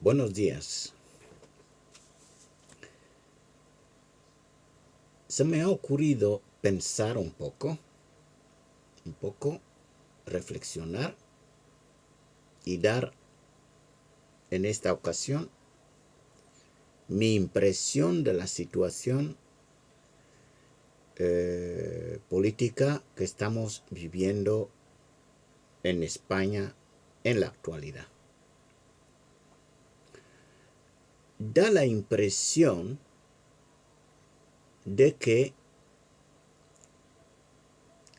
Buenos días. Se me ha ocurrido pensar un poco, reflexionar y dar en esta ocasión mi impresión de la situación política que estamos viviendo en España en la actualidad. Da la impresión de que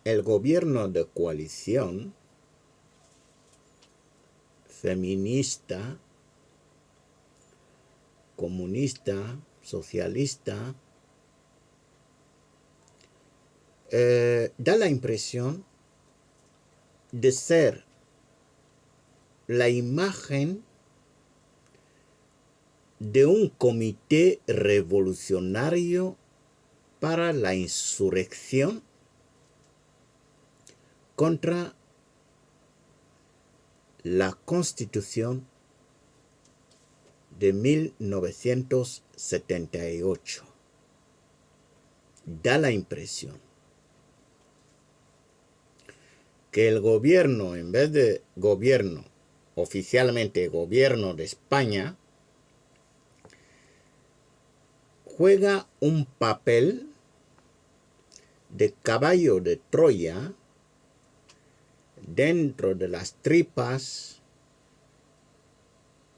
el gobierno de coalición feminista, comunista, socialista, da la impresión de ser la imagen de un comité revolucionario para la insurrección contra la Constitución de 1978. Da la impresión que el gobierno, en vez de gobierno, oficialmente gobierno de España, juega un papel de caballo de Troya dentro de las tripas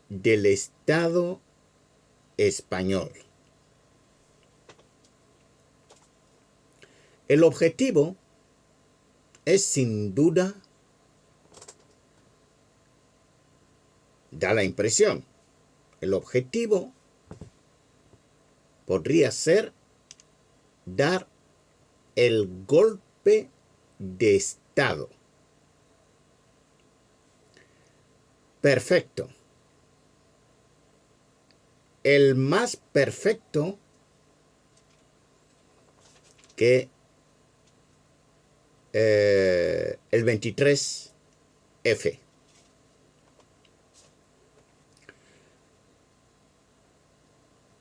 del Estado español. El objetivo es sin duda, da la impresión, el objetivo podría ser dar el golpe de Estado. Perfecto. El más perfecto que el 23F.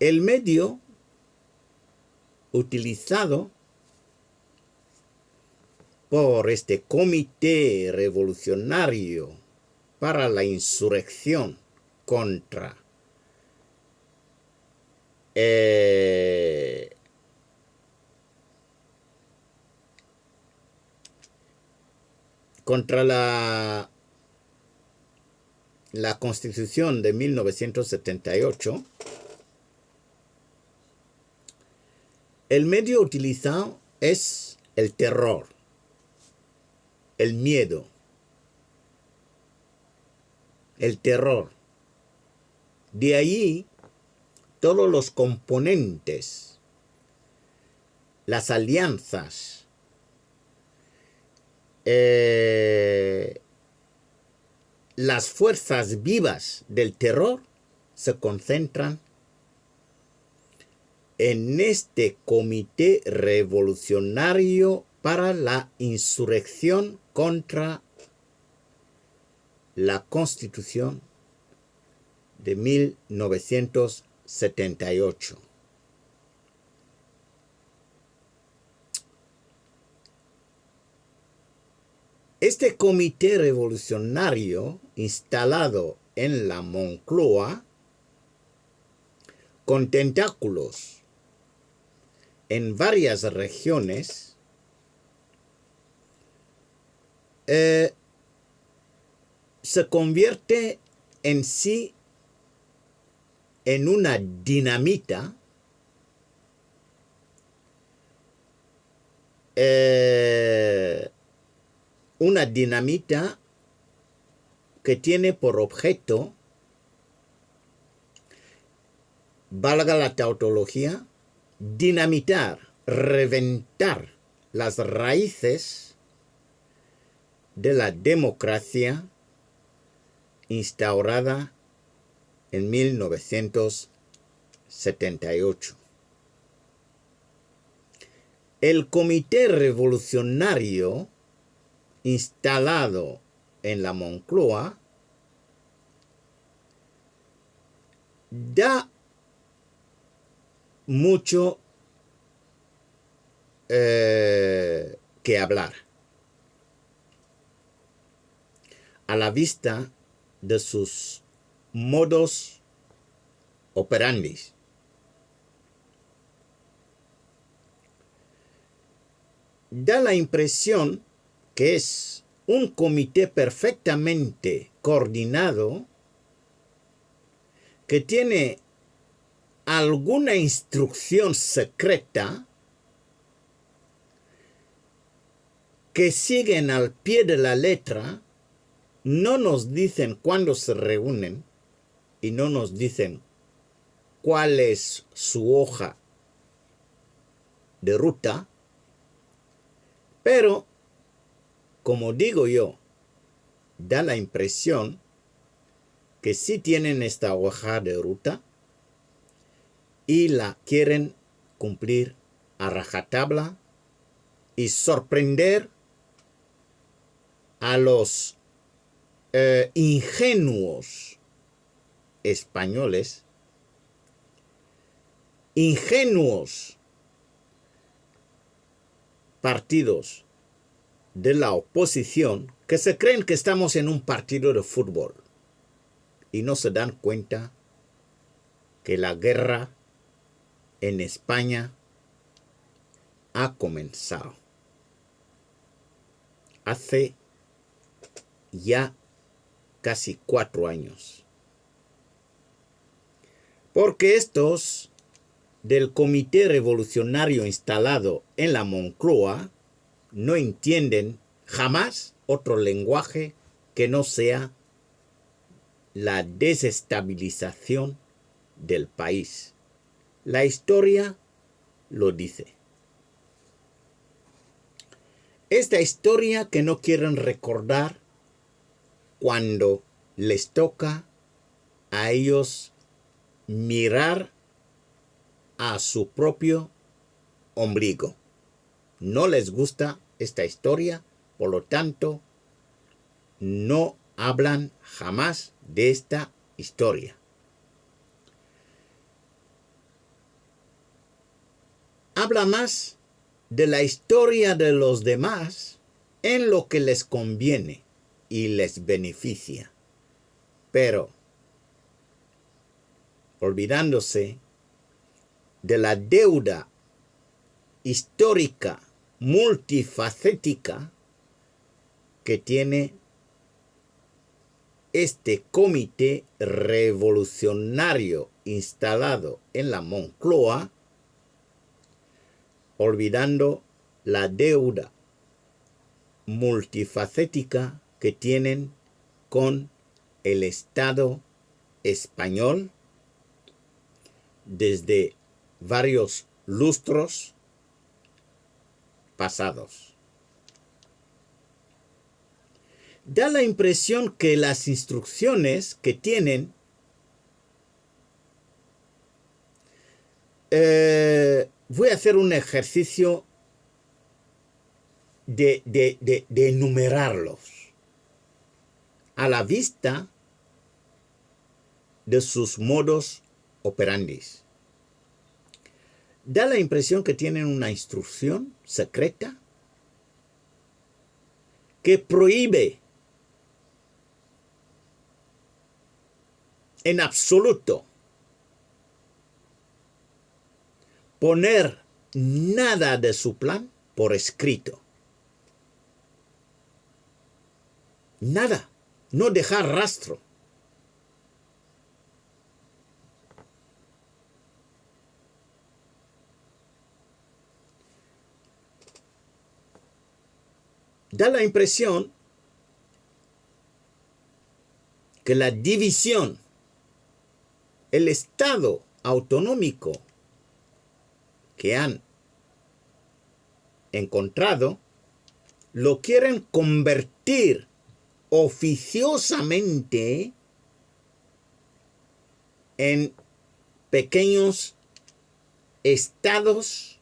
El medio utilizado por este comité revolucionario para la insurrección contra la Constitución de 1978, el medio utilizado es el terror, el miedo, el terror. De ahí todos los componentes, las alianzas, las fuerzas vivas del terror se concentran en este comité revolucionario para la insurrección contra la Constitución de 1978. Este comité revolucionario instalado en la Moncloa, con tentáculos en varias regiones, se convierte en sí en una dinamita que tiene por objeto, valga la tautología, dinamitar, reventar las raíces de la democracia instaurada en 1978. El comité revolucionario instalado en la Moncloa da mucho que hablar a la vista de sus modos operandi. Da la impresión que es un comité perfectamente coordinado que tiene alguna instrucción secreta que siguen al pie de la letra, no nos dicen cuándo se reúnen y no nos dicen cuál es su hoja de ruta, pero, como digo yo, da la impresión que sí tienen esta hoja de ruta y la quieren cumplir a rajatabla y sorprender a los ingenuos españoles, ingenuos partidos de la oposición que se creen que estamos en un partido de fútbol y no se dan cuenta que la guerra en España ha comenzado hace ya casi 4 años. Porque estos del Comité Revolucionario instalado en la Moncloa no entienden jamás otro lenguaje que no sea la desestabilización del país. La historia lo dice. Esta historia que no quieren recordar cuando les toca a ellos mirar a su propio ombligo. No les gusta esta historia, por lo tanto, no hablan jamás de esta historia. Habla más de la historia de los demás en lo que les conviene y les beneficia, pero olvidándose de la deuda histórica multifacética que tiene este comité revolucionario instalado en la Moncloa, olvidando la deuda multifacética que tienen con el Estado español desde varios lustros pasados. Da la impresión que las instrucciones que tienen voy a hacer un ejercicio de enumerarlos a la vista de sus modos operandi. Da la impresión que tienen una instrucción secreta que prohíbe en absoluto poner nada de su plan por escrito. Nada, no dejar rastro. Da la impresión que la división, el Estado autonómico que han encontrado, lo quieren convertir oficiosamente en pequeños estados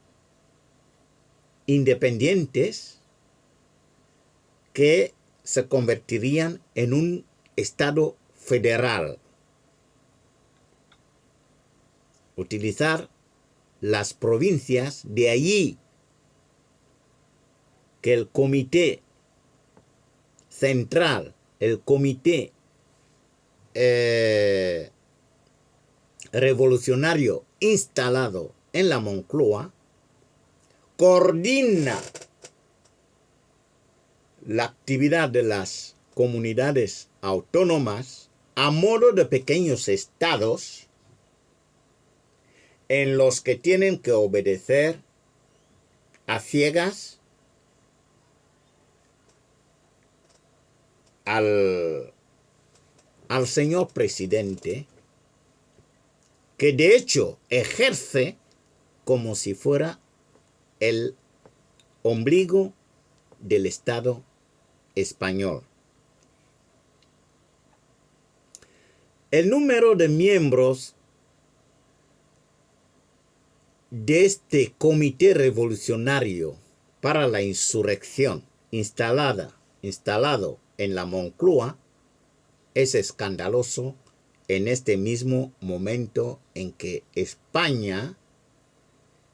independientes que se convertirían en un estado federal. utilizar las provincias, de allí que el comité central, el comité revolucionario instalado en la Moncloa, coordina la actividad de las comunidades autónomas a modo de pequeños estados en los que tienen que obedecer a ciegas al señor presidente, que de hecho ejerce como si fuera el ombligo del Estado español. El número de miembros de este comité revolucionario para la insurrección instalado en la Moncloa es escandaloso en este mismo momento en que España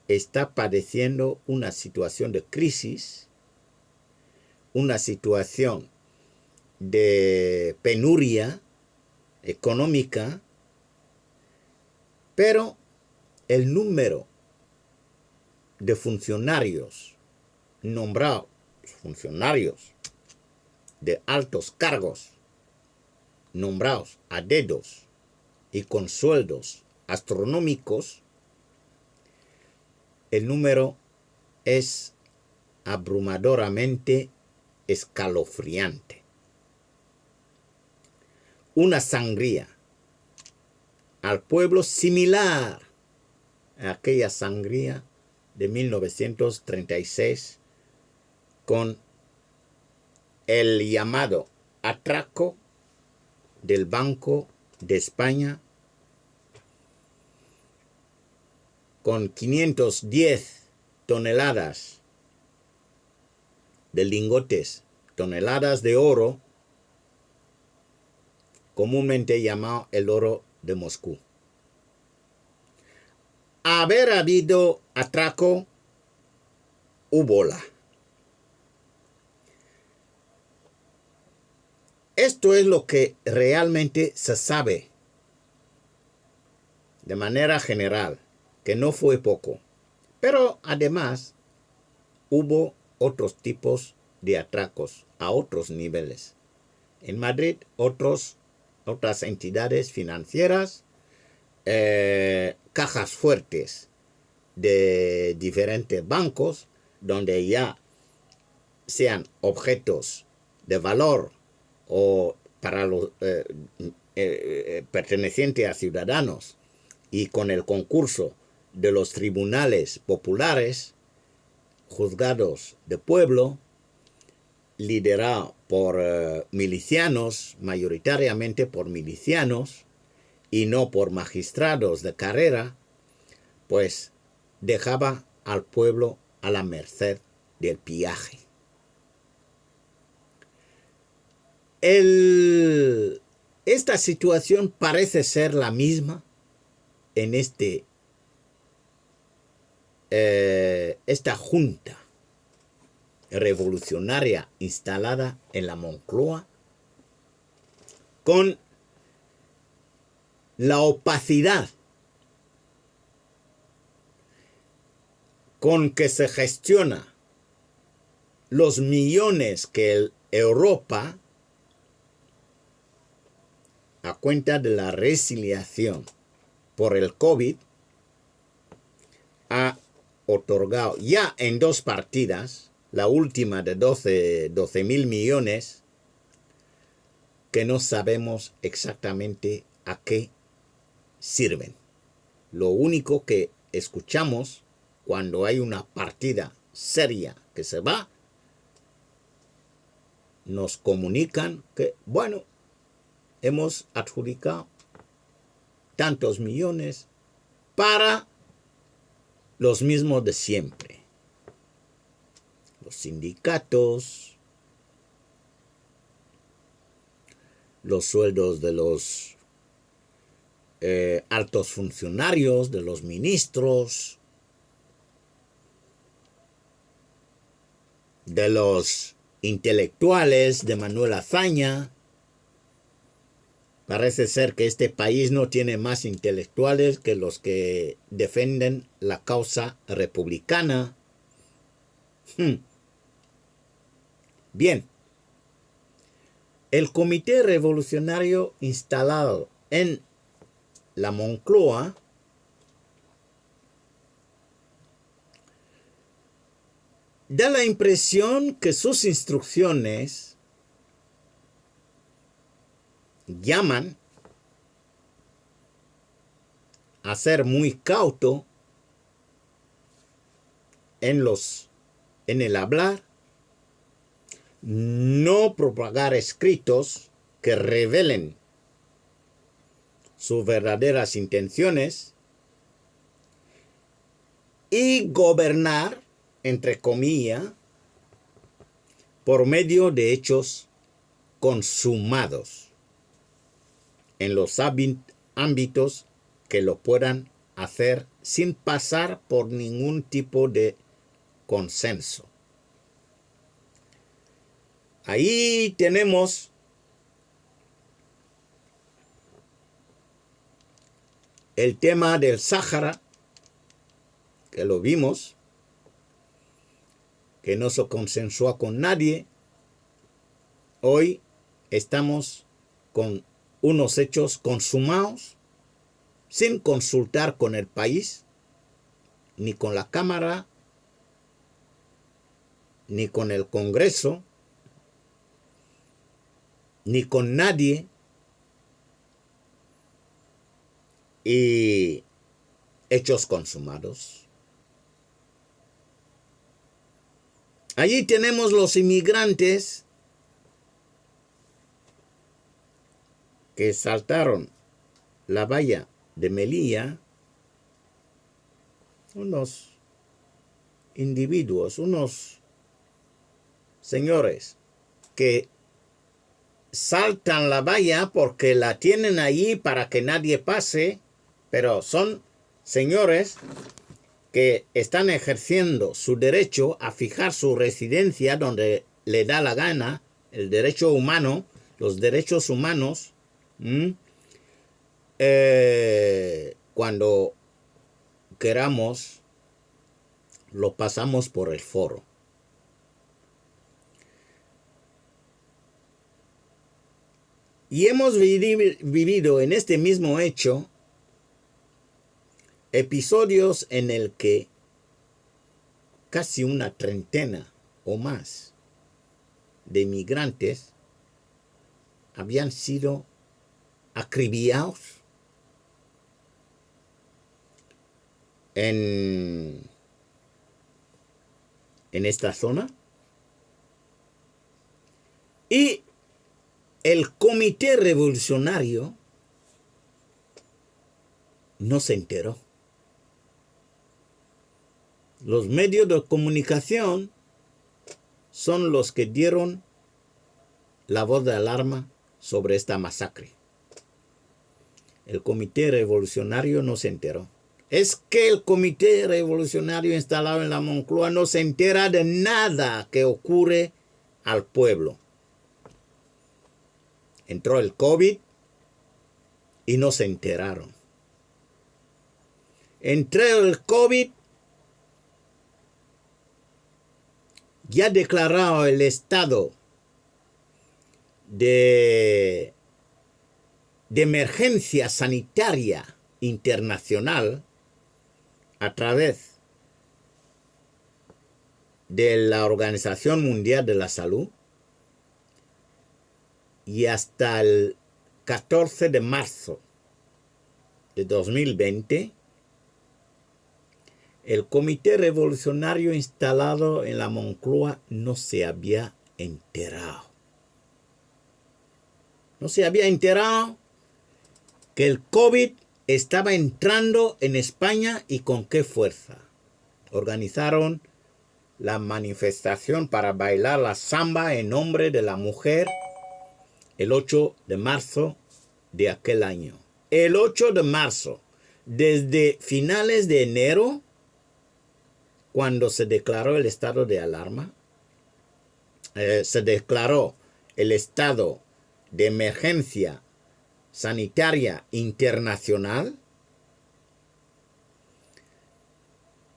está padeciendo una situación de crisis, una situación de penuria económica, pero el número de funcionarios nombrados, funcionarios de altos cargos, nombrados a dedos y con sueldos astronómicos, el número es abrumadoramente escalofriante. Una sangría al pueblo similar a aquella sangría de 1936 con el llamado atraco del Banco de España, con 510 toneladas de lingotes, toneladas de oro, comúnmente llamado el oro de Moscú. Haber habido atraco, hubola. Esto es lo que realmente se sabe de manera general, que no fue poco. Pero además hubo otros tipos de atracos a otros niveles. En Madrid, otras entidades financieras, cajas fuertes de diferentes bancos, donde ya sean objetos de valor o para los pertenecientes a ciudadanos y con el concurso de los tribunales populares, juzgados de pueblo, liderado por milicianos, mayoritariamente por milicianos y no por magistrados de carrera, pues dejaba al pueblo a la merced del pillaje. Esta situación parece ser la misma en esta junta revolucionaria instalada en la Moncloa, con la opacidad con que se gestiona los millones que Europa, a cuenta de la resiliación por el COVID, ha otorgado ya en dos partidas, la última de 12.000 millones, que no sabemos exactamente a qué sirven. Lo único que escuchamos cuando hay una partida seria que se va, nos comunican que, bueno, hemos adjudicado tantos millones para los mismos de siempre. Los sindicatos, los sueldos de los altos funcionarios, de los ministros, de los intelectuales, de Manuel Azaña. Parece ser que este país no tiene más intelectuales que los que defienden la causa republicana. Bien, el Comité Revolucionario instalado en la Moncloa da la impresión que sus instrucciones llaman a ser muy cauto en el hablar, no propagar escritos que revelen sus verdaderas intenciones y gobernar, entre comillas, por medio de hechos consumados en los ámbitos que lo puedan hacer sin pasar por ningún tipo de consenso. Ahí tenemos el tema del Sáhara, que lo vimos, que no se consensuó con nadie. Hoy estamos con unos hechos consumados sin consultar con el país, ni con la Cámara, ni con el Congreso, ni con nadie, y hechos consumados. Allí tenemos los inmigrantes que saltaron la valla de Melilla, unos individuos, unos señores que saltan la valla porque la tienen allí para que nadie pase, pero son señores que están ejerciendo su derecho a fijar su residencia donde le da la gana, el derecho humano, los derechos humanos, cuando queramos, lo pasamos por el foro. Y hemos vivido en este mismo hecho episodios en el que casi una treintena o más de migrantes habían sido acribillados en esta zona, y el Comité Revolucionario no se enteró. Los medios de comunicación son los que dieron la voz de alarma sobre esta masacre. El Comité Revolucionario no se enteró. Es que el Comité Revolucionario instalado en la Moncloa no se entera de nada que ocurre al pueblo. Entró el COVID y no se enteraron. Entró el COVID, ya declarado el estado de emergencia sanitaria internacional a través de la Organización Mundial de la Salud, y hasta el 14 de marzo de 2020, el Comité Revolucionario instalado en la Moncloa no se había enterado. No se había enterado que el COVID estaba entrando en España y con qué fuerza. Organizaron la manifestación para bailar la samba en nombre de la mujer el 8 de marzo de aquel año. el 8 de marzo, desde finales de enero, cuando se declaró el estado de alarma, se declaró el estado de emergencia sanitaria internacional,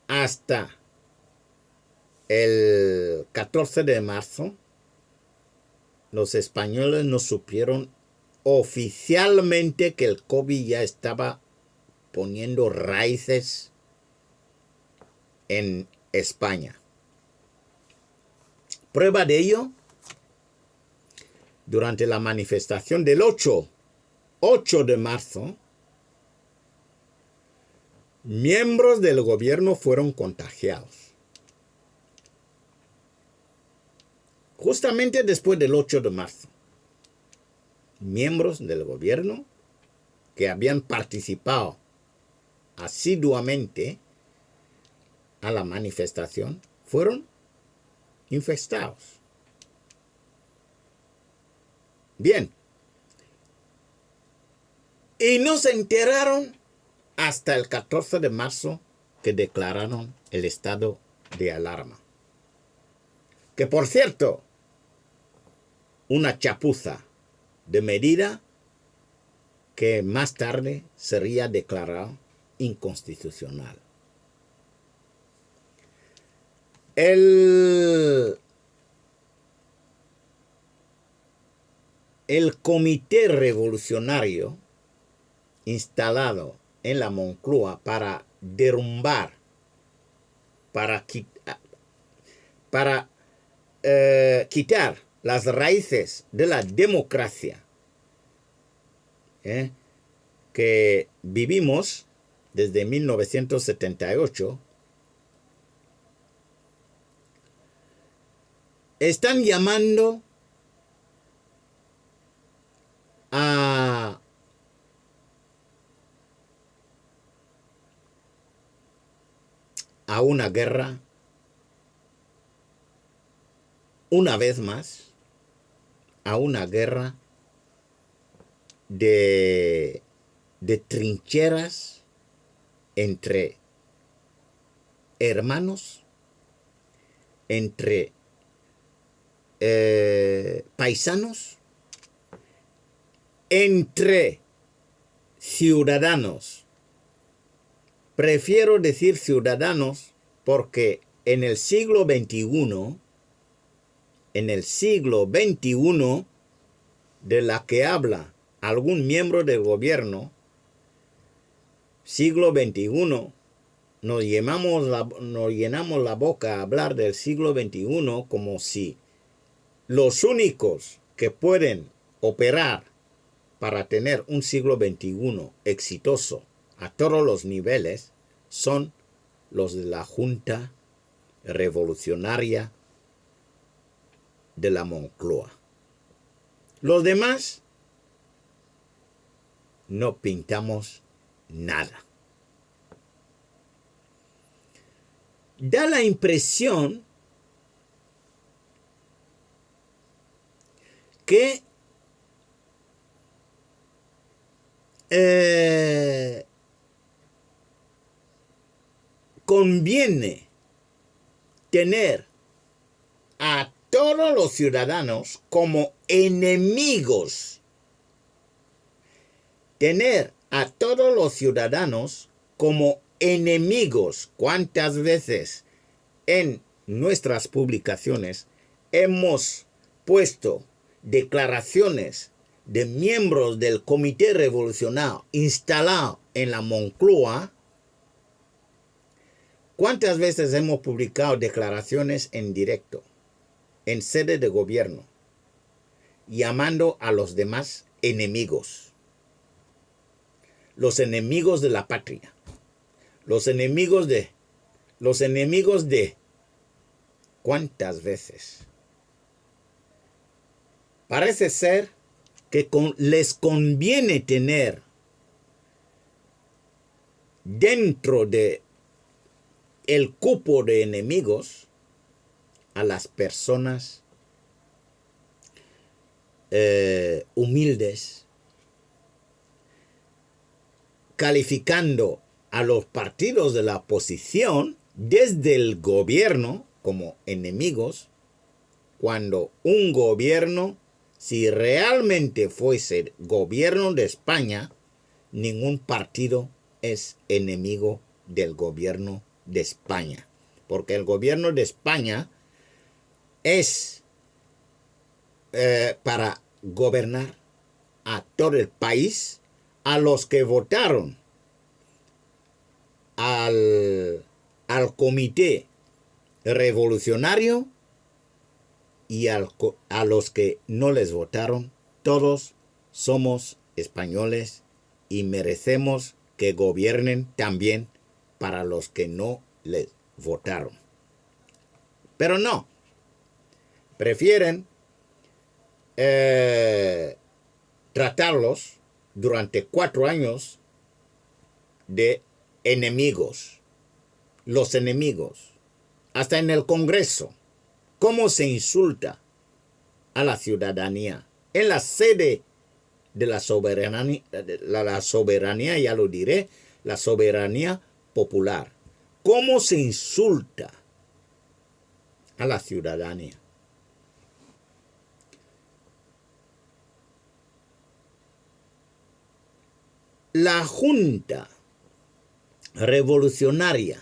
hasta el 14 de marzo, los españoles no supieron oficialmente que el COVID ya estaba poniendo raíces en España. Prueba de ello, durante la manifestación del 8 de marzo, miembros del gobierno fueron contagiados. Justamente después del 8 de marzo, miembros del gobierno que habían participado asiduamente a la manifestación fueron infectados. Bien. Y no se enteraron hasta el 14 de marzo que declararon el estado de alarma. Que por cierto, una chapuza de medida que más tarde sería declarada inconstitucional. El comité revolucionario instalado en la Moncloa para derrumbar, para quitar las raíces de la democracia que vivimos desde 1978, están llamando a una guerra, una vez más, a una guerra de trincheras entre hermanos, entre paisanos, entre ciudadanos. Prefiero decir ciudadanos porque en el siglo XXI, de la que habla algún miembro del gobierno, siglo XXI, nos llenamos la boca a hablar del siglo XXI como si los únicos que pueden operar para tener un siglo XXI exitoso a todos los niveles son los de la Junta Revolucionaria de la Moncloa. Los demás no pintamos nada. Da la impresión que conviene tener a todos los ciudadanos como enemigos. Tener a todos los ciudadanos como enemigos. ¿Cuántas veces en nuestras publicaciones hemos puesto declaraciones de miembros del Comité Revolucionario instalado en la Moncloa? ¿Cuántas veces hemos publicado declaraciones en directo, en sede de gobierno, llamando a los demás enemigos? Los enemigos de la patria, los enemigos de... ¿Cuántas veces? Parece ser que les conviene tener dentro de el cupo de enemigos a las personas humildes, calificando a los partidos de la oposición desde el gobierno como enemigos, cuando un gobierno, si realmente fuese gobierno de España, ningún partido es enemigo del gobierno de España, porque el gobierno de España es para gobernar a todo el país, a los que votaron al comité revolucionario y a los que no les votaron. Todos somos españoles y merecemos que gobiernen también para los que no les votaron. Pero no, prefieren tratarlos durante 4 años de enemigos. Los enemigos. Hasta en el Congreso. ¿Cómo se insulta a la ciudadanía? En la sede de la soberanía, ya lo diré, la soberanía popular. ¿Cómo se insulta a la ciudadanía? La Junta Revolucionaria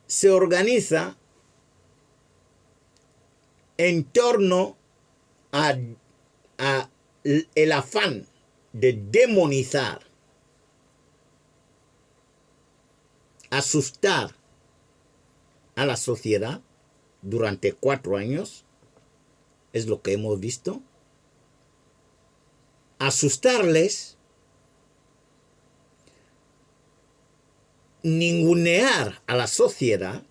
se organiza en torno a el afán de demonizar, asustar a la sociedad durante 4 años. Es lo que hemos visto. Asustarles, ningunear a la sociedad.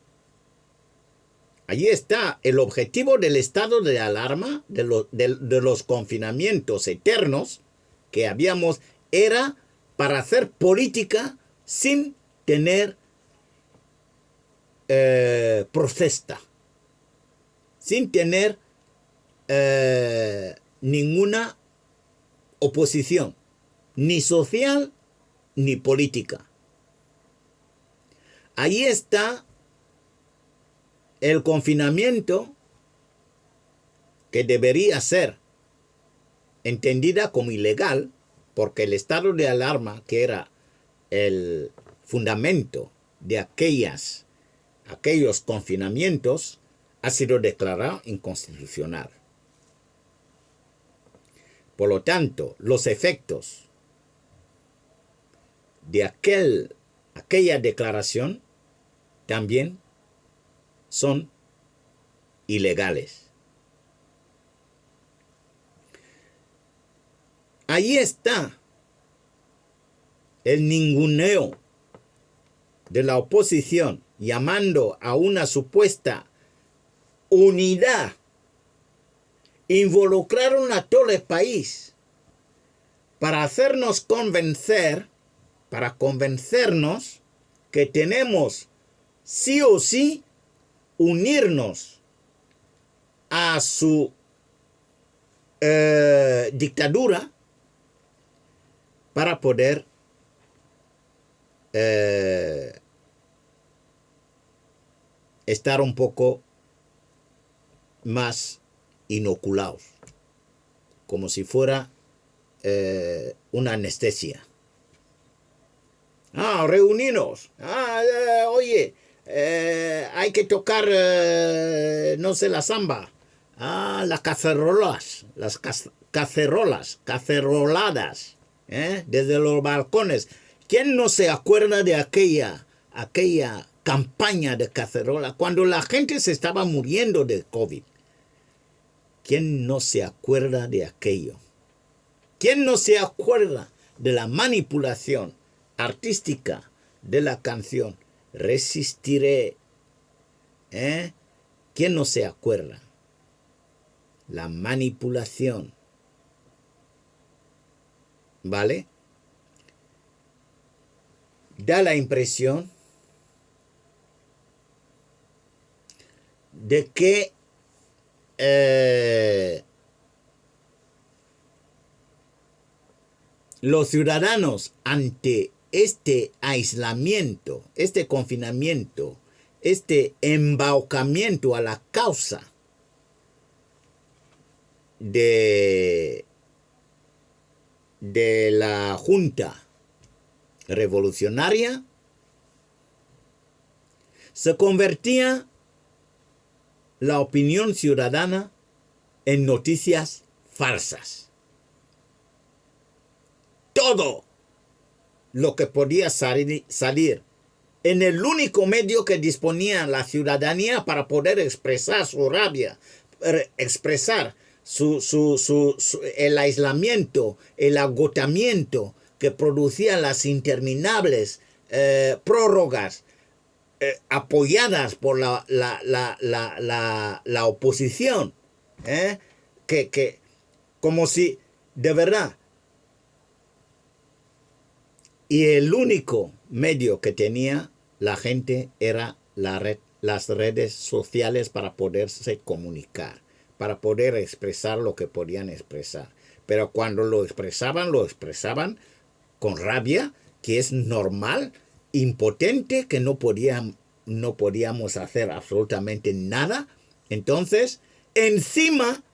Allí está el objetivo del estado de alarma, de los confinamientos eternos que habíamos, era para hacer política sin tener protesta, sin tener ninguna oposición, ni social ni política. Ahí está el confinamiento, que debería ser entendida como ilegal, porque el estado de alarma, que era el fundamento de aquellos confinamientos, ha sido declarado inconstitucional. Por lo tanto, los efectos de aquella declaración también son ilegales. Ahí está el ninguneo de la oposición, llamando a una supuesta unidad. Involucraron a todo el país para hacernos convencer, para convencernos que tenemos sí o sí unirnos a su dictadura para poder estar un poco más inoculados, como si fuera una anestesia. Reunirnos. Oye, hay que tocar, no sé, la samba. Las caceroladas, caceroladas, desde los balcones. ¿Quién no se acuerda de aquella campaña de cacerola cuando la gente se estaba muriendo de COVID? ¿Quién no se acuerda de aquello? ¿Quién no se acuerda de la manipulación artística de la canción Resistiré? ¿Quién no se acuerda? La manipulación. ¿Vale? Da la impresión de que los ciudadanos ante este aislamiento, este confinamiento, este embaucamiento a la causa de la Junta Revolucionaria, se convertía la opinión ciudadana en noticias falsas. Todo lo que podía salir en el único medio que disponía la ciudadanía para poder expresar su rabia, expresar el aislamiento, el agotamiento que producían las interminables prórrogas apoyadas por la oposición, que como si de verdad. Y el único medio que tenía la gente era las redes sociales para poderse comunicar, para poder expresar lo que podían expresar. Pero cuando lo expresaban con rabia, que es normal, impotente, que no podíamos hacer absolutamente nada. Entonces, encima,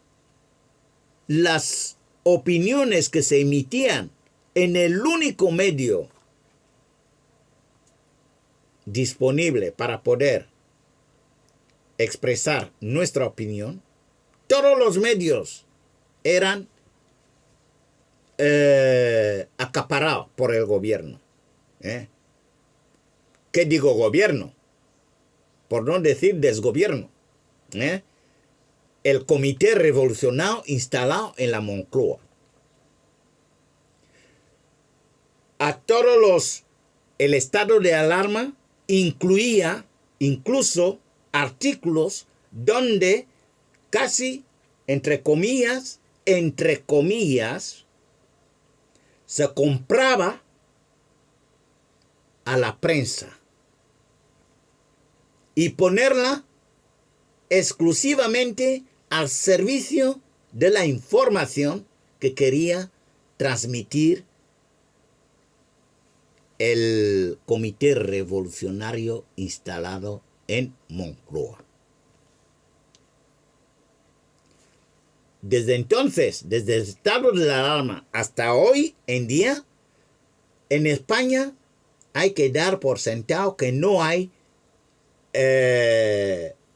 las opiniones que se emitían en el único medio disponible para poder expresar nuestra opinión, todos los medios eran acaparados por el gobierno. ¿Qué digo gobierno? Por no decir desgobierno. El comité revolucionario instalado en la Moncloa. El estado de alarma incluía incluso artículos donde casi, entre comillas, se compraba a la prensa y ponerla exclusivamente al servicio de la información que quería transmitir el comité revolucionario instalado en Moncloa. Desde entonces, desde el estado de alarma hasta hoy en día, en España hay que dar por sentado que no hay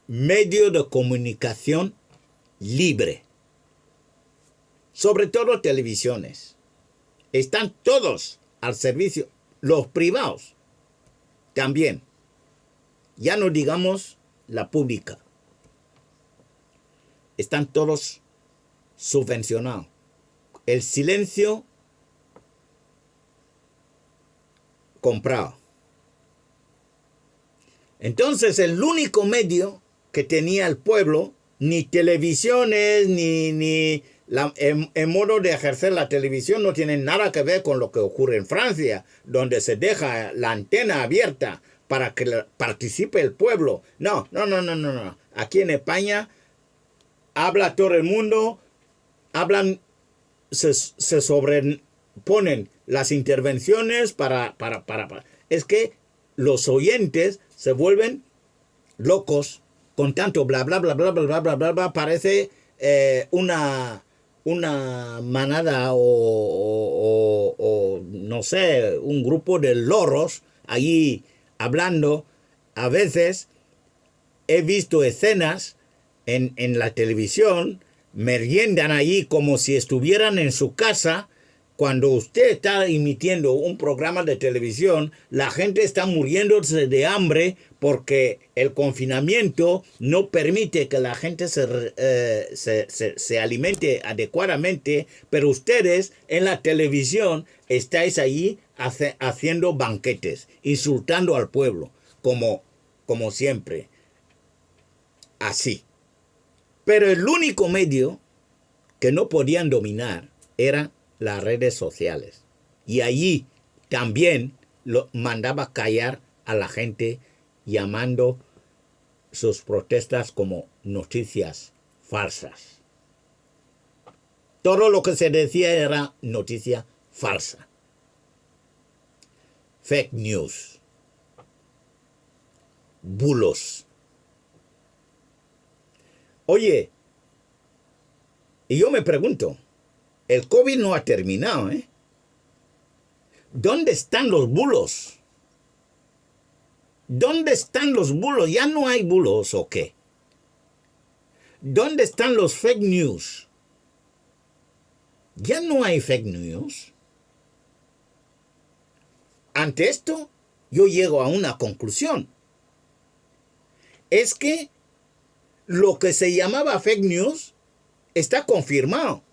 medio de comunicación libre. Sobre todo televisiones. Están todos al servicio. Los privados también. Ya no digamos la pública. Están todos subvencionados. El silencio comprado. Entonces el único medio que tenía el pueblo, ni televisiones, ni el modo de ejercer la televisión no tiene nada que ver con lo que ocurre en Francia, donde se deja la antena abierta para que participe el pueblo. No. Aquí en España habla todo el mundo, se sobreponen las intervenciones para. Es que los oyentes se vuelven locos con tanto bla bla bla bla bla bla bla bla. Parece una manada o no sé, un grupo de loros allí hablando. A veces he visto escenas en la televisión, meriendan allí como si estuvieran en su casa. Cuando usted está emitiendo un programa de televisión, la gente está muriéndose de hambre porque el confinamiento no permite que la gente se alimente adecuadamente, pero ustedes en la televisión estáis allí haciendo banquetes, insultando al pueblo, como siempre. Así. Pero el único medio que no podían dominar era las redes sociales. Y allí también mandaba callar a la gente, llamando sus protestas como noticias falsas. Todo lo que se decía era noticia falsa. Fake news. Bulos. Oye, y yo me pregunto, el COVID no ha terminado, ¿eh? ¿Dónde están los bulos? ¿Dónde están los bulos? ¿Ya no hay bulos o qué? ¿Dónde están los fake news? ¿Ya no hay fake news? Ante esto, yo llego a una conclusión. Es que lo que se llamaba fake news está confirmado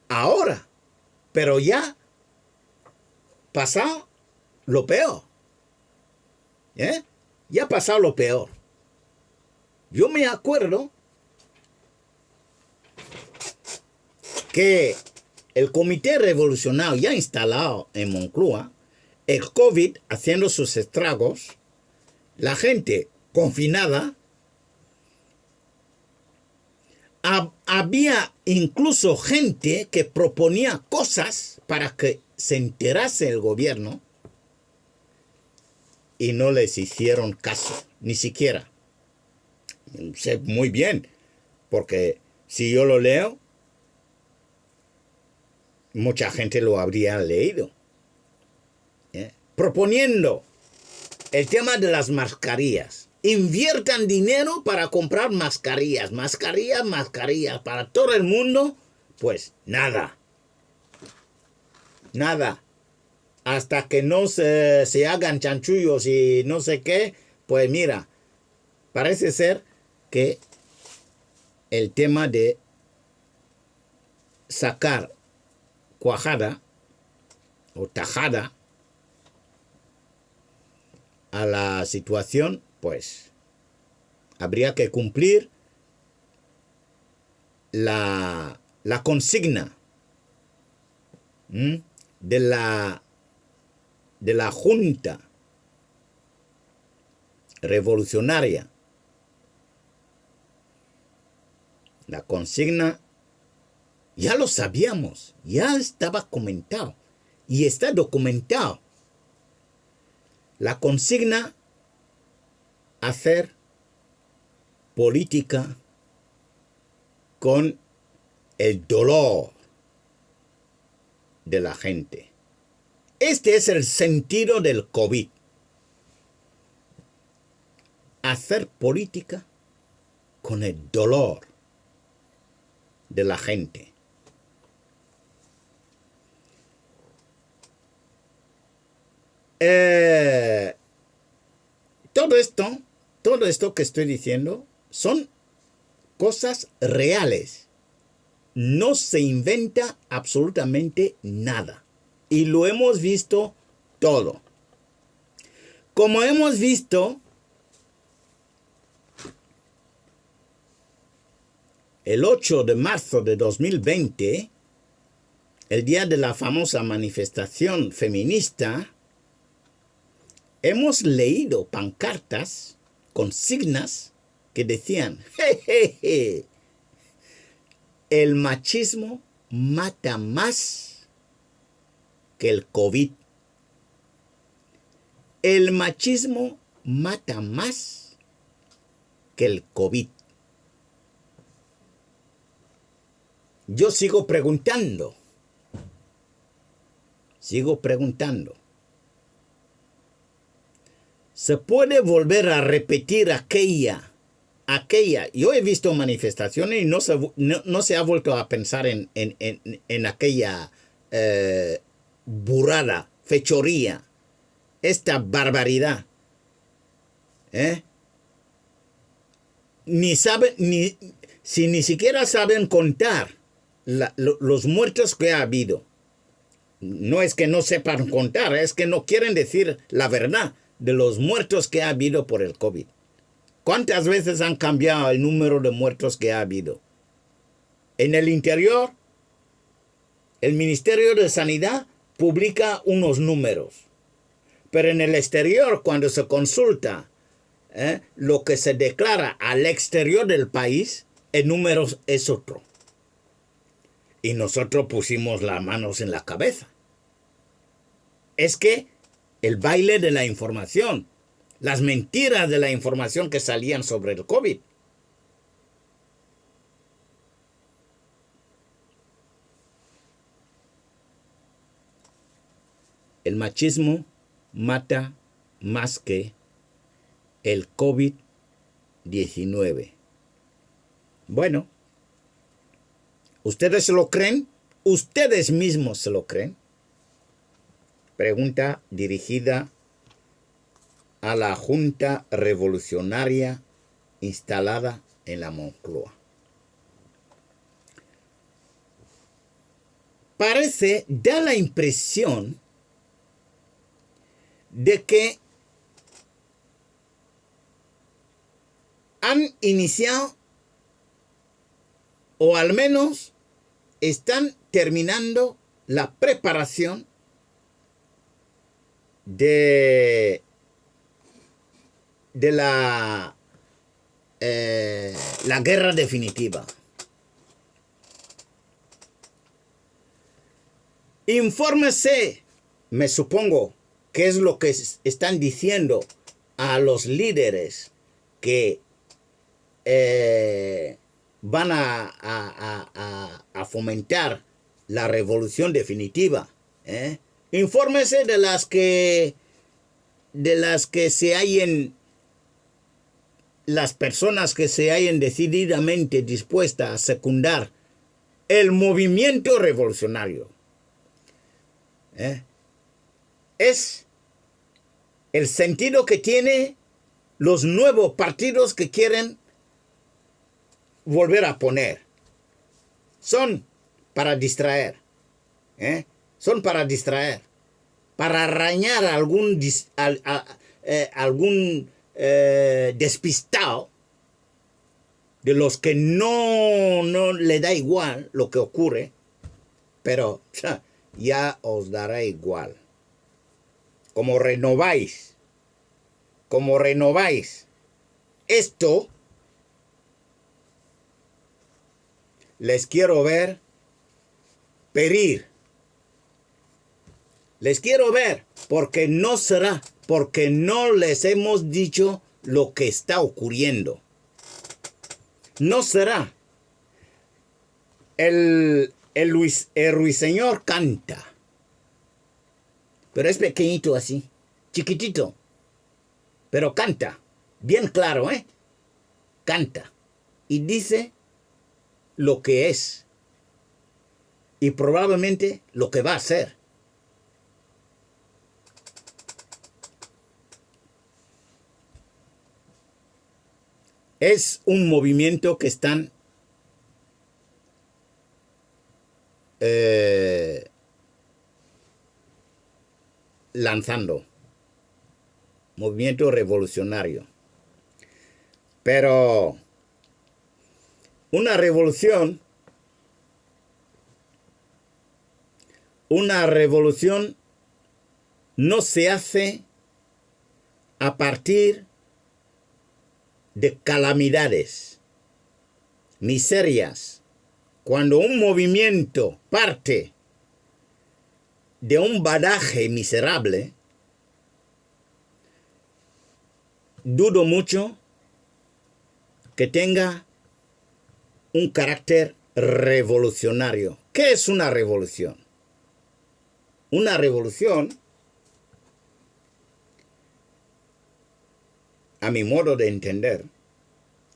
ahora, pero ya pasado lo peor. ¿Eh? Ya ha pasado lo peor. Yo me acuerdo que el Comité Revolucionario ya instalado en Moncloa, el COVID haciendo sus estragos, la gente confinada, había incluso gente que proponía cosas para que se enterase el gobierno y no les hicieron caso, ni siquiera. Sé muy bien, porque si yo lo leo, mucha gente lo habría leído. Proponiendo el tema de las mascarillas. Inviertan dinero para comprar mascarillas, mascarillas para todo el mundo. Pues nada. Nada. Hasta que no se hagan chanchullos y no sé qué, pues mira, parece ser que el tema de sacar cuajada o tajada a la situación, pues habría que cumplir la consigna de la Junta Revolucionaria. La consigna ya lo sabíamos, ya estaba comentado y está documentado. La consigna: hacer política con el dolor de la gente. Este es el sentido del COVID. Hacer política con el dolor de la gente. Todo esto que estoy diciendo son cosas reales. No se inventa absolutamente nada. Y lo hemos visto todo. Como hemos visto, el 8 de marzo de 2020, el día de la famosa manifestación feminista, hemos leído pancartas, consignas que decían: jejeje, el machismo mata más que el COVID. El machismo mata más que el COVID. Yo sigo preguntando. ¿Se puede volver a repetir aquella? Yo he visto manifestaciones y no se ha vuelto a pensar en aquella burrada, fechoría, esta barbaridad. Ni siquiera saben contar los muertos que ha habido. No es que no sepan contar, es que no quieren decir la verdad de los muertos que ha habido por el COVID. ¿Cuántas veces han cambiado el número de muertos que ha habido? En el interior, el Ministerio de Sanidad publica unos números. Pero en el exterior, cuando se consulta lo que se declara al exterior del país, el número es otro. Y nosotros pusimos las manos en la cabeza. es que el baile de la información, las mentiras de la información que salían sobre el COVID. El machismo mata más que el COVID-19. Bueno, ¿ustedes se lo creen? ¿Ustedes mismos se lo creen? Pregunta dirigida a la Junta Revolucionaria instalada en la Moncloa. Parece, da la impresión de que han iniciado, o al menos están terminando la preparación de la guerra definitiva. Infórmese, me supongo, qué es lo que están diciendo a los líderes que van a fomentar la revolución definitiva. Infórmese de las que se hallen, las personas que se hallen decididamente dispuestas a secundar el movimiento revolucionario. Es el sentido que tiene los nuevos partidos que quieren volver a poner. Son para distraer. Son para distraer. Para arañar a algún despistado de los que no le da igual lo que ocurre, pero ya os dará igual. Como renováis esto, les quiero ver perir. Les quiero ver, porque no será, porque no les hemos dicho lo que está ocurriendo. No será. El ruiseñor canta, pero es pequeñito así, chiquitito, pero canta, bien claro, canta, y dice lo que es, y probablemente lo que va a ser. Es un movimiento que están lanzando. Movimiento revolucionario. Pero una revolución no se hace a partir de calamidades, miserias. Cuando un movimiento parte de un badaje miserable, dudo mucho que tenga un carácter revolucionario. ¿Qué es una revolución? Una revolución, a mi modo de entender,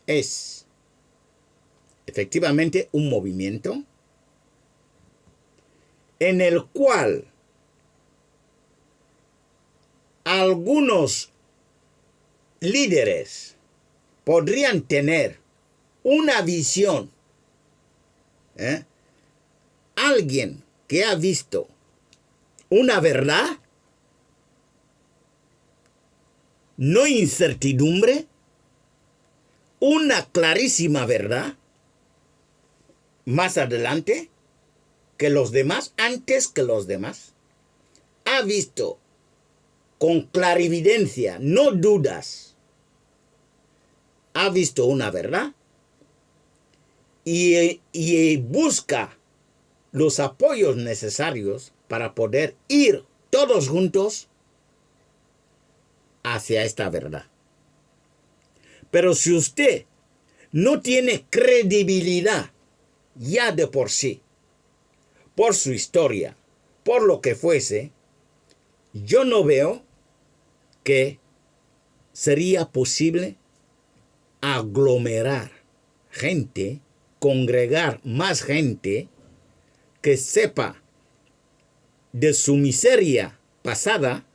es efectivamente un movimiento en el cual algunos líderes podrían tener una visión. Alguien que ha visto una verdad, no incertidumbre, una clarísima verdad, más adelante que los demás, antes que los demás, ha visto con clarividencia, no dudas, ha visto una verdad y busca los apoyos necesarios para poder ir todos juntos hacia esta verdad. Pero si usted no tiene credibilidad ya de por sí, por su historia, por lo que fuese, yo no veo que sería posible aglomerar gente, congregar más gente que sepa de su miseria pasada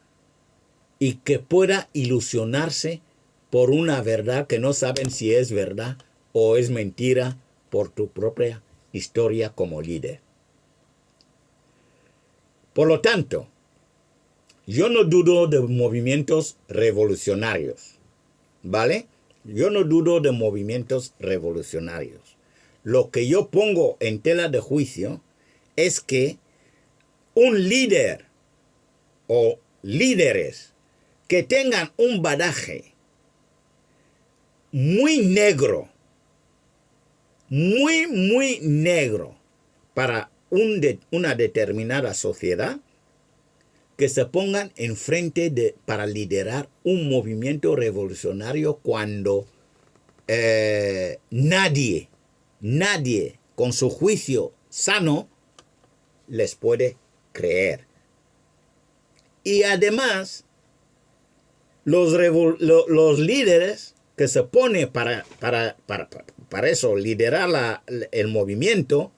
y que pueda ilusionarse por una verdad que no saben si es verdad o es mentira por tu propia historia como líder. Por lo tanto, yo no dudo de movimientos revolucionarios, ¿vale? Yo no dudo de movimientos revolucionarios. Lo que yo pongo en tela de juicio es que un líder o líderes que tengan un bagaje muy negro, muy negro para una determinada sociedad, que se pongan enfrente para liderar un movimiento revolucionario cuando nadie con su juicio sano les puede creer. Y además, los líderes que se ponen para eso, liderar el movimiento,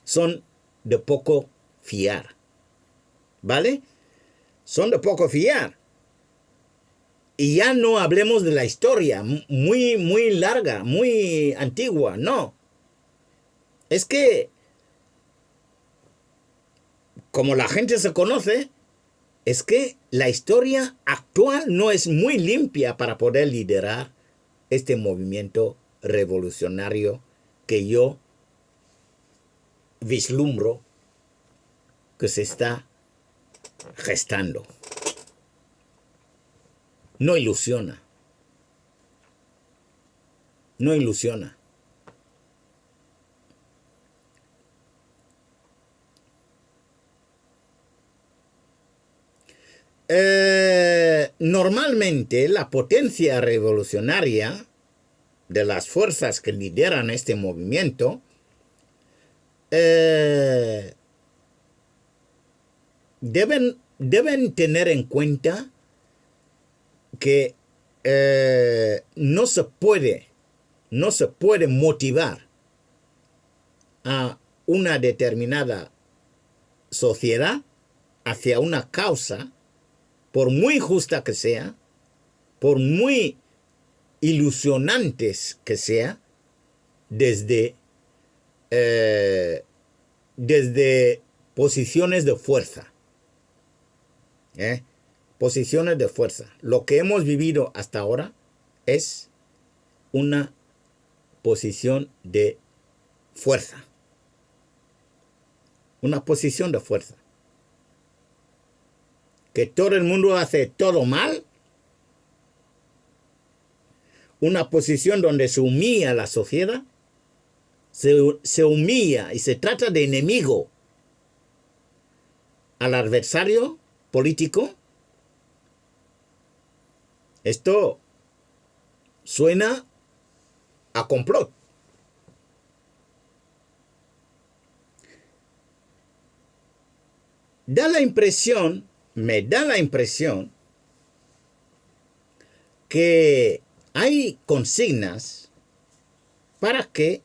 son de poco fiar. ¿Vale? Son de poco fiar. Y ya no hablemos de la historia, muy larga, muy antigua, no. Es que, como la gente se conoce, es que la historia actual no es muy limpia para poder liderar este movimiento revolucionario que yo vislumbro que se está gestando. No ilusiona. No ilusiona. Normalmente la potencia revolucionaria de las fuerzas que lideran este movimiento deben tener en cuenta que no se puede motivar a una determinada sociedad hacia una causa, por muy justa que sea, por muy ilusionantes que sea, desde posiciones de fuerza. Posiciones de fuerza. Lo que hemos vivido hasta ahora es una posición de fuerza. Una posición de fuerza. Que todo el mundo hace todo mal. Una posición donde se humilla a la sociedad. Se humilla y se trata de enemigo al adversario político. Esto suena a complot. Me da la impresión que hay consignas para que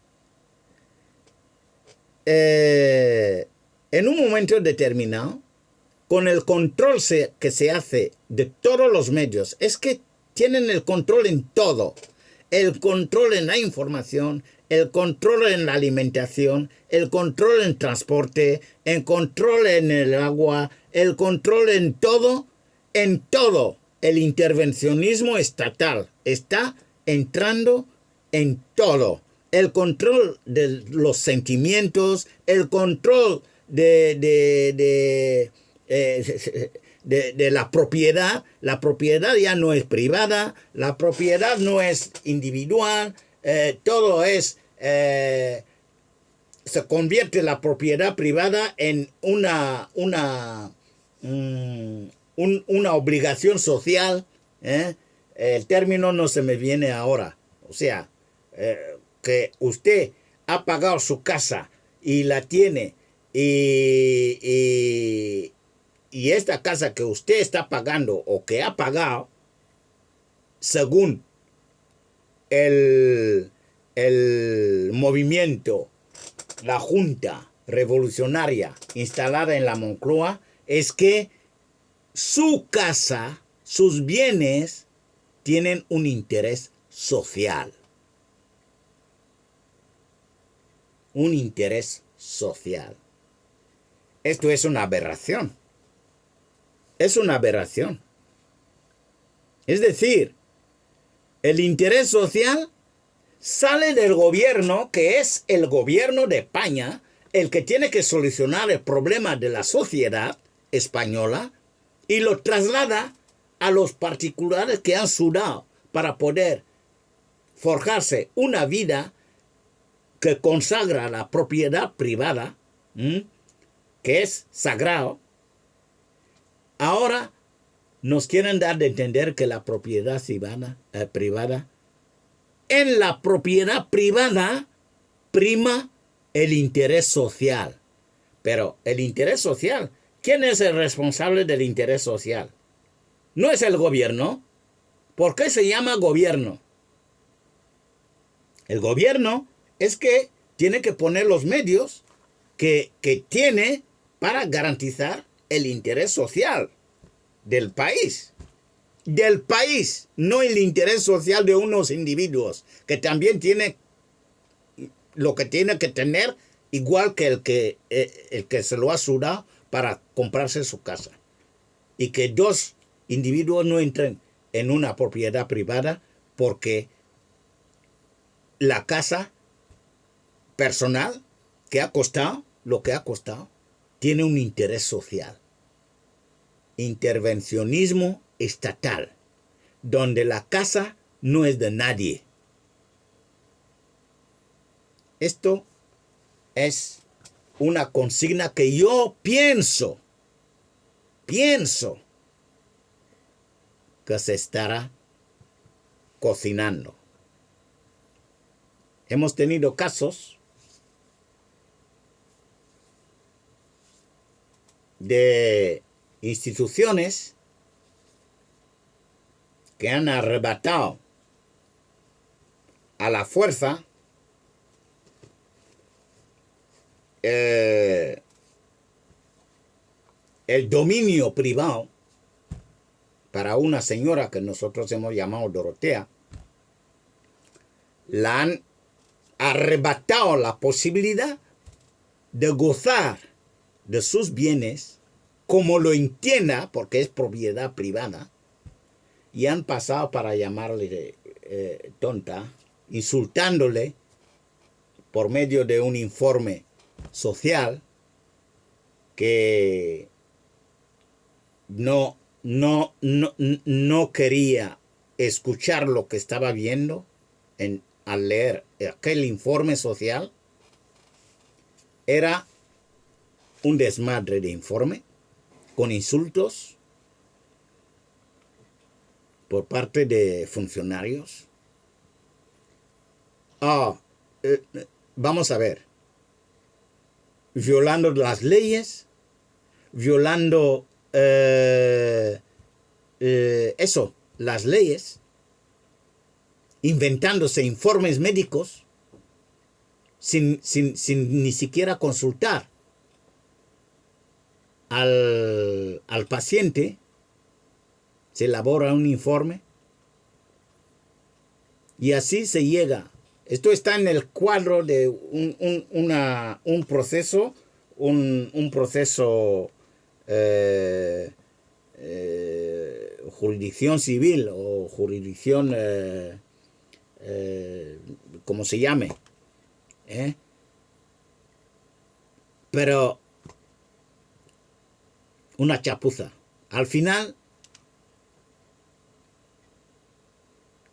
en un momento determinado, con el control que se hace de todos los medios, es que tienen el control en todo. El control en la información, el control en la alimentación, el control en transporte, el control en el agua, el control en todo. En todo. El intervencionismo estatal está entrando en todo. El control de los sentimientos, el control de la propiedad. La propiedad ya no es privada, la propiedad no es individual, todo es, se convierte la propiedad privada en una una obligación social, ¿eh? El término no se me viene ahora. O sea, que usted ha pagado su casa y la tiene y esta casa que usted está pagando o que ha pagado, según el movimiento, la Junta Revolucionaria instalada en la Moncloa, es que su casa, sus bienes, tienen un interés social. Un interés social. Esto es una aberración. Es una aberración. Es decir, el interés social sale del gobierno, que es el gobierno de España, el que tiene que solucionar el problema de la sociedad española, y lo traslada a los particulares que han sudado para poder forjarse una vida que consagra la propiedad privada, que es sagrado. Ahora nos quieren dar de entender que la propiedad privada, en la propiedad privada prima el interés social. Pero el interés social, ¿quién es el responsable del interés social? No es el gobierno. ¿Por qué se llama gobierno? El gobierno es que tiene que poner los medios que tiene para garantizar el interés social del país. Del país, no el interés social de unos individuos, que también tiene lo que tiene que tener, igual que el que se lo ha sudado para comprarse su casa. Y que dos individuos no entren en una propiedad privada porque la casa personal que ha costado lo que ha costado tiene un interés social. Intervencionismo estatal, donde la casa no es de nadie. Esto es una consigna que yo pienso que se estará cocinando. Hemos tenido casos de instituciones que han arrebatado a la fuerza el dominio privado para una señora que nosotros hemos llamado Dorotea. La han arrebatado la posibilidad de gozar de sus bienes como lo entienda, porque es propiedad privada, y han pasado para llamarle tonta, insultándole por medio de un informe social que no quería escuchar lo que estaba viendo al leer aquel informe social. Era un desmadre de informe con insultos por parte de funcionarios. Vamos a ver. Violando las leyes, violando las leyes, inventándose informes médicos sin ni siquiera consultar al paciente. Se elabora un informe y así se llega. Esto está en el cuadro de un proceso, jurisdicción civil o jurisdicción, como se llame. Pero una chapuza. Al final,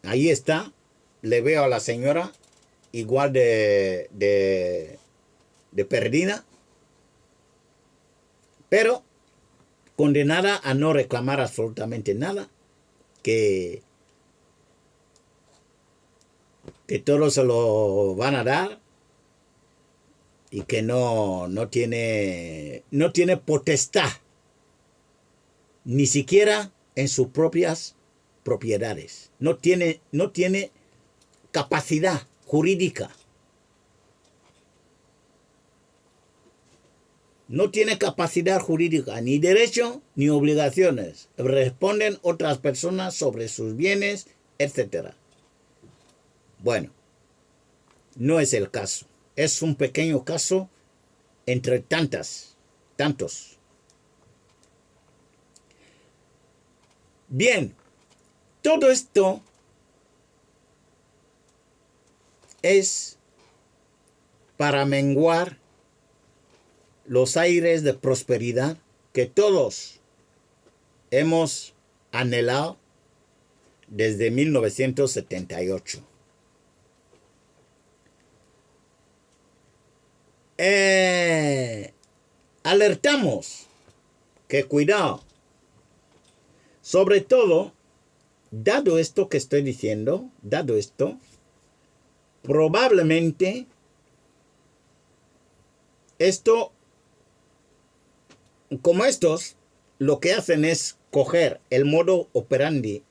ahí está, le veo a la señora igual de perdida, pero condenada a no reclamar absolutamente nada, que todos se lo van a dar y que no tiene potestad, ni siquiera en sus propias propiedades. No tiene capacidad jurídica. No tiene capacidad jurídica, ni derecho ni obligaciones. Responden otras personas sobre sus bienes, etc. Bueno, no es el caso. Es un pequeño caso entre tantos. Bien, todo esto es para menguar los aires de prosperidad que todos hemos anhelado desde 1978. Alertamos que cuidado, sobre todo, dado esto que estoy diciendo, probablemente como estos, lo que hacen es coger el modo operandi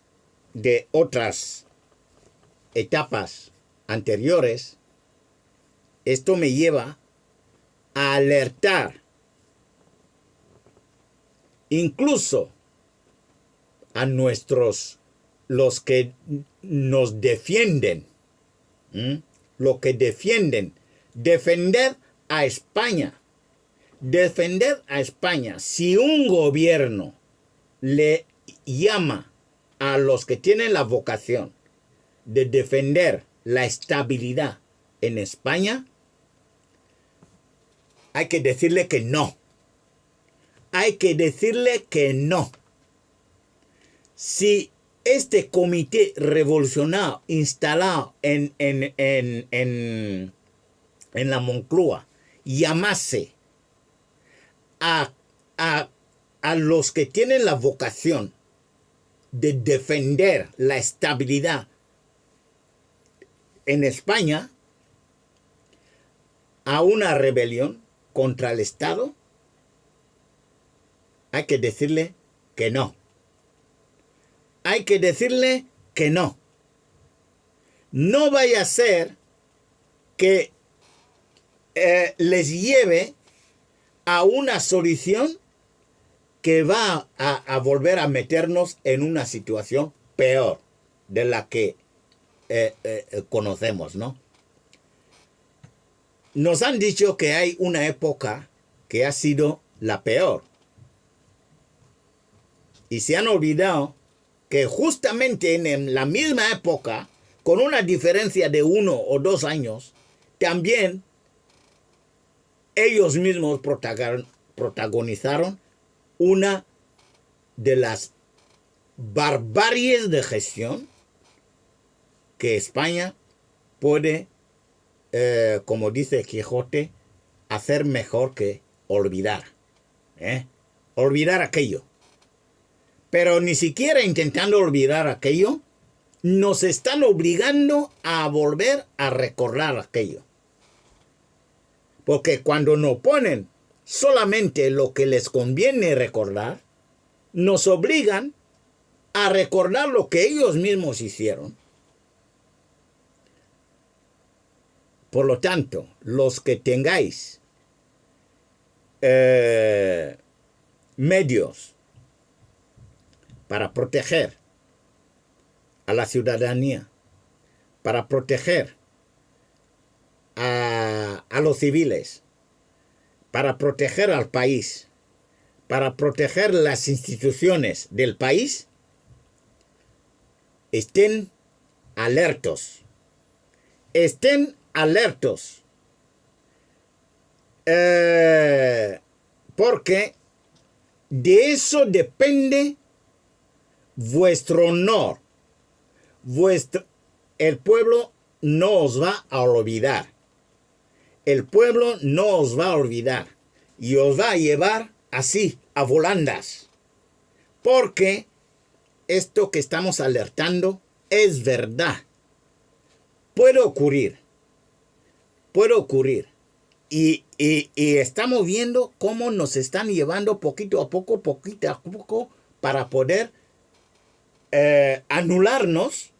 de otras etapas anteriores. Esto me lleva a alertar incluso a los que nos defienden, defender a España. Defender a España. Si un gobierno le llama a los que tienen la vocación de defender la estabilidad en España, hay que decirle que no. Hay que decirle que no. Si este comité revolucionario instalado en la Moncloa llamase a los que tienen la vocación de defender la estabilidad en España a una rebelión contra el Estado, hay que decirle que no. Hay que decirle que no. No vaya a ser que les lleve a una solución que va a volver a meternos en una situación peor de la que conocemos, ¿no? Nos han dicho que hay una época que ha sido la peor. Y se han olvidado que justamente en la misma época, con una diferencia de 1 o 2 años, también ellos mismos protagonizaron una de las barbaries de gestión que España puede, como dice Quijote, hacer mejor que olvidar. Olvidar aquello. Pero ni siquiera intentando olvidar aquello, nos están obligando a volver a recordar aquello. Porque cuando nos ponen solamente lo que les conviene recordar, nos obligan a recordar lo que ellos mismos hicieron. Por lo tanto, los que tengáis medios para proteger a la ciudadanía, para proteger a los civiles, para proteger al país, para proteger las instituciones del país, estén alertos. Estén alertos. Porque de eso depende vuestro honor. El pueblo no os va a olvidar. El pueblo no os va a olvidar. Y os va a llevar así, a volandas. porque esto que estamos alertando es verdad. Puede ocurrir. Puede ocurrir. Y estamos viendo cómo nos están llevando poquito a poco, para poder anularnos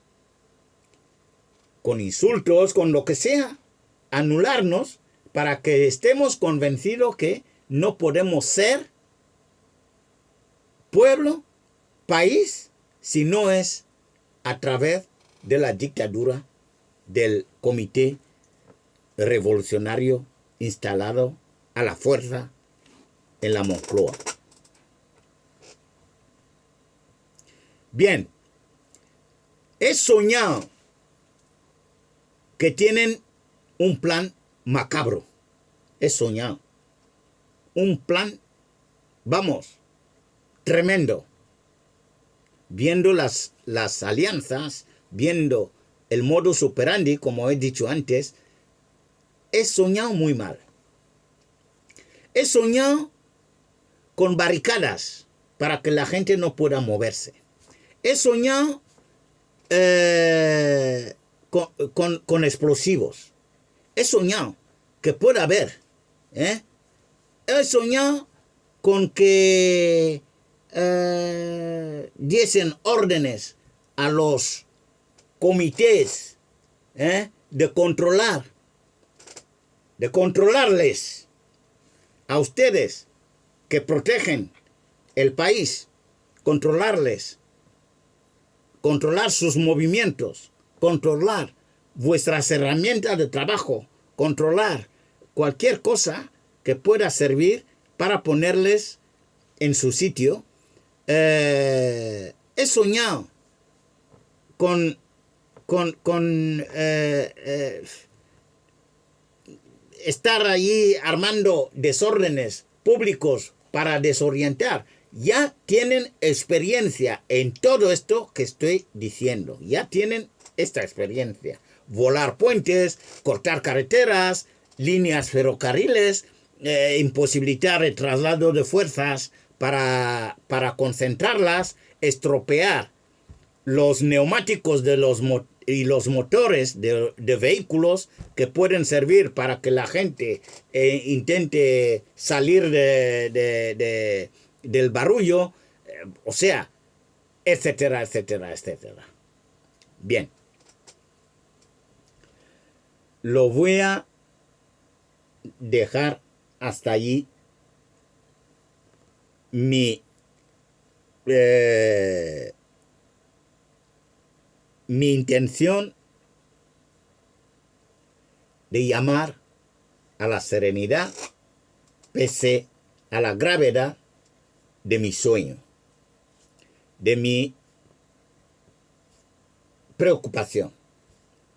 con insultos, con lo que sea, anularnos para que estemos convencidos que no podemos ser pueblo, país, si no es a través de la dictadura del Comité Revolucionario instalado a la fuerza en la Moncloa. Bien, he soñado que tienen un plan macabro. He soñado un plan, vamos, tremendo. Viendo las alianzas, viendo el modus operandi, como he dicho antes, he soñado muy mal. He soñado con barricadas para que la gente no pueda moverse. He soñado con explosivos. He soñado que pueda haber. He soñado con que diesen órdenes a los comités de controlarles a ustedes que protegen el país, controlar sus movimientos, controlar vuestras herramientas de trabajo, controlar cualquier cosa que pueda servir para ponerles en su sitio. He soñado con estar allí armando desórdenes públicos para desorientar. Ya tienen experiencia en todo esto que estoy diciendo. Ya tienen esta experiencia. Volar puentes, cortar carreteras, líneas ferrocarriles, imposibilitar el traslado de fuerzas para concentrarlas, estropear los neumáticos de los motores de vehículos que pueden servir para que la gente intente salir del barullo, o sea, etcétera, etcétera, etcétera. Bien. Lo voy a dejar hasta allí mi intención de llamar a la serenidad pese a la gravedad de mi sueño, de mi preocupación.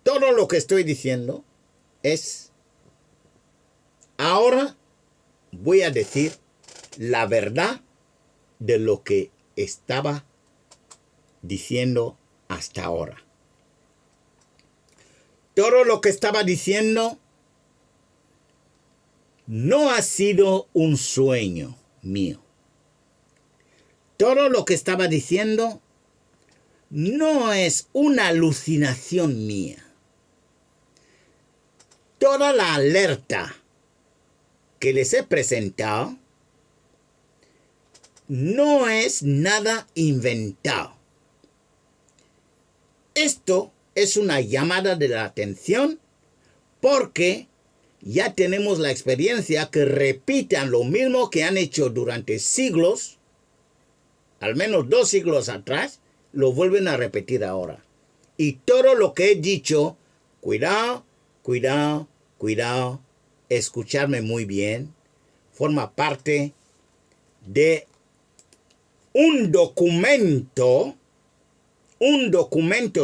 Todo lo que estoy diciendo es, ahora voy a decir la verdad de lo que estaba diciendo hasta ahora. Todo lo que estaba diciendo no ha sido un sueño mío. Todo lo que estaba diciendo no es una alucinación mía. Toda la alerta que les he presentado no es nada inventado. Esto es una llamada de la atención porque ya tenemos la experiencia que repitan lo mismo que han hecho durante siglos, al menos 2 siglos atrás, lo vuelven a repetir ahora. Y todo lo que he dicho, cuidado, cuidado, cuidado, escucharme muy bien, forma parte de un documento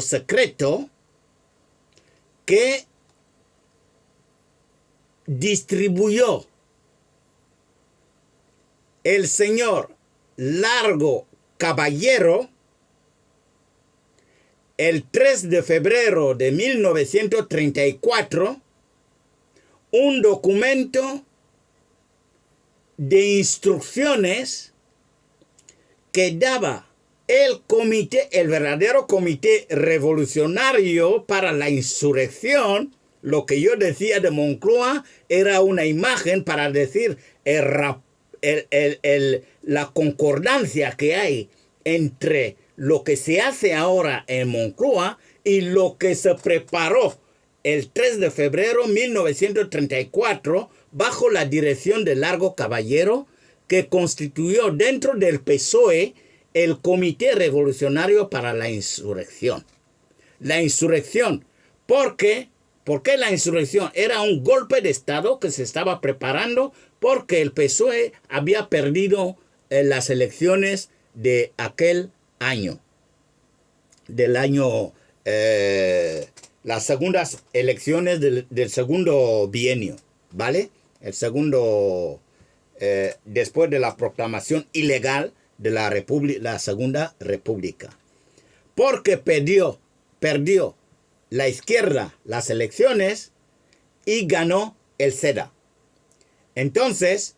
secreto que distribuyó el señor Largo Caballero el 3 de febrero de 1934, un documento de instrucciones que daba el comité, el verdadero comité revolucionario para la insurrección, lo que yo decía de Moncloa era una imagen para decir la concordancia que hay entre lo que se hace ahora en Moncloa y lo que se preparó el 3 de febrero de 1934 bajo la dirección de Largo Caballero, que constituyó dentro del PSOE el Comité Revolucionario para la Insurrección. La insurrección, ¿por qué la insurrección? Era un golpe de Estado que se estaba preparando porque el PSOE había perdido las elecciones de aquel año, las segundas elecciones del segundo bienio, ¿vale? El segundo, después de la proclamación ilegal de la Segunda República. Porque perdió la izquierda las elecciones y ganó el CEDA. Entonces,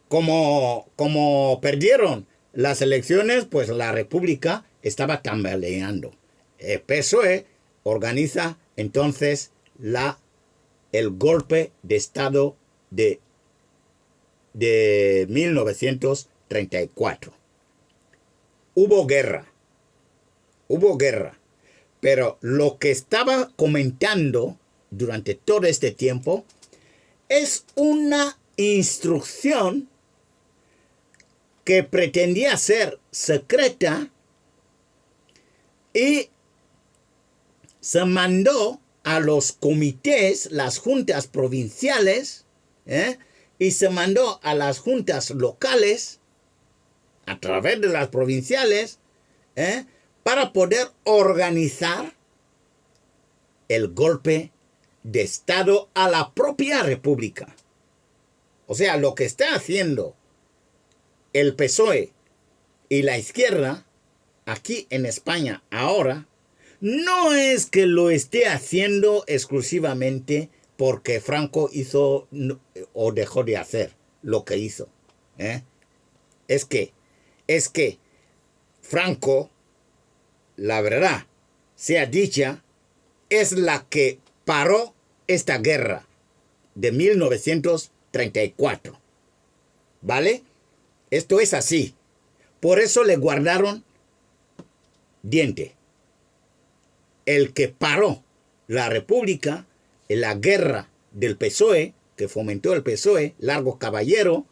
como perdieron las elecciones, pues la República estaba tambaleando. El PSOE organiza entonces el golpe de Estado de 1934. Hubo guerra, pero lo que estaba comentando durante todo este tiempo es una instrucción que pretendía ser secreta y se mandó a los comités, las juntas provinciales, y se mandó a las juntas locales, a través de las provinciales, para poder organizar el golpe de Estado a la propia República. O sea, lo que está haciendo el PSOE y la izquierda aquí en España ahora no es que lo esté haciendo exclusivamente porque Franco hizo o dejó de hacer lo que hizo. Es que Franco, la verdad sea dicha, es la que paró esta guerra de 1934. ¿Vale? Esto es así. Por eso le guardaron diente. El que paró la República en la guerra del PSOE, que fomentó el PSOE, Largo Caballero,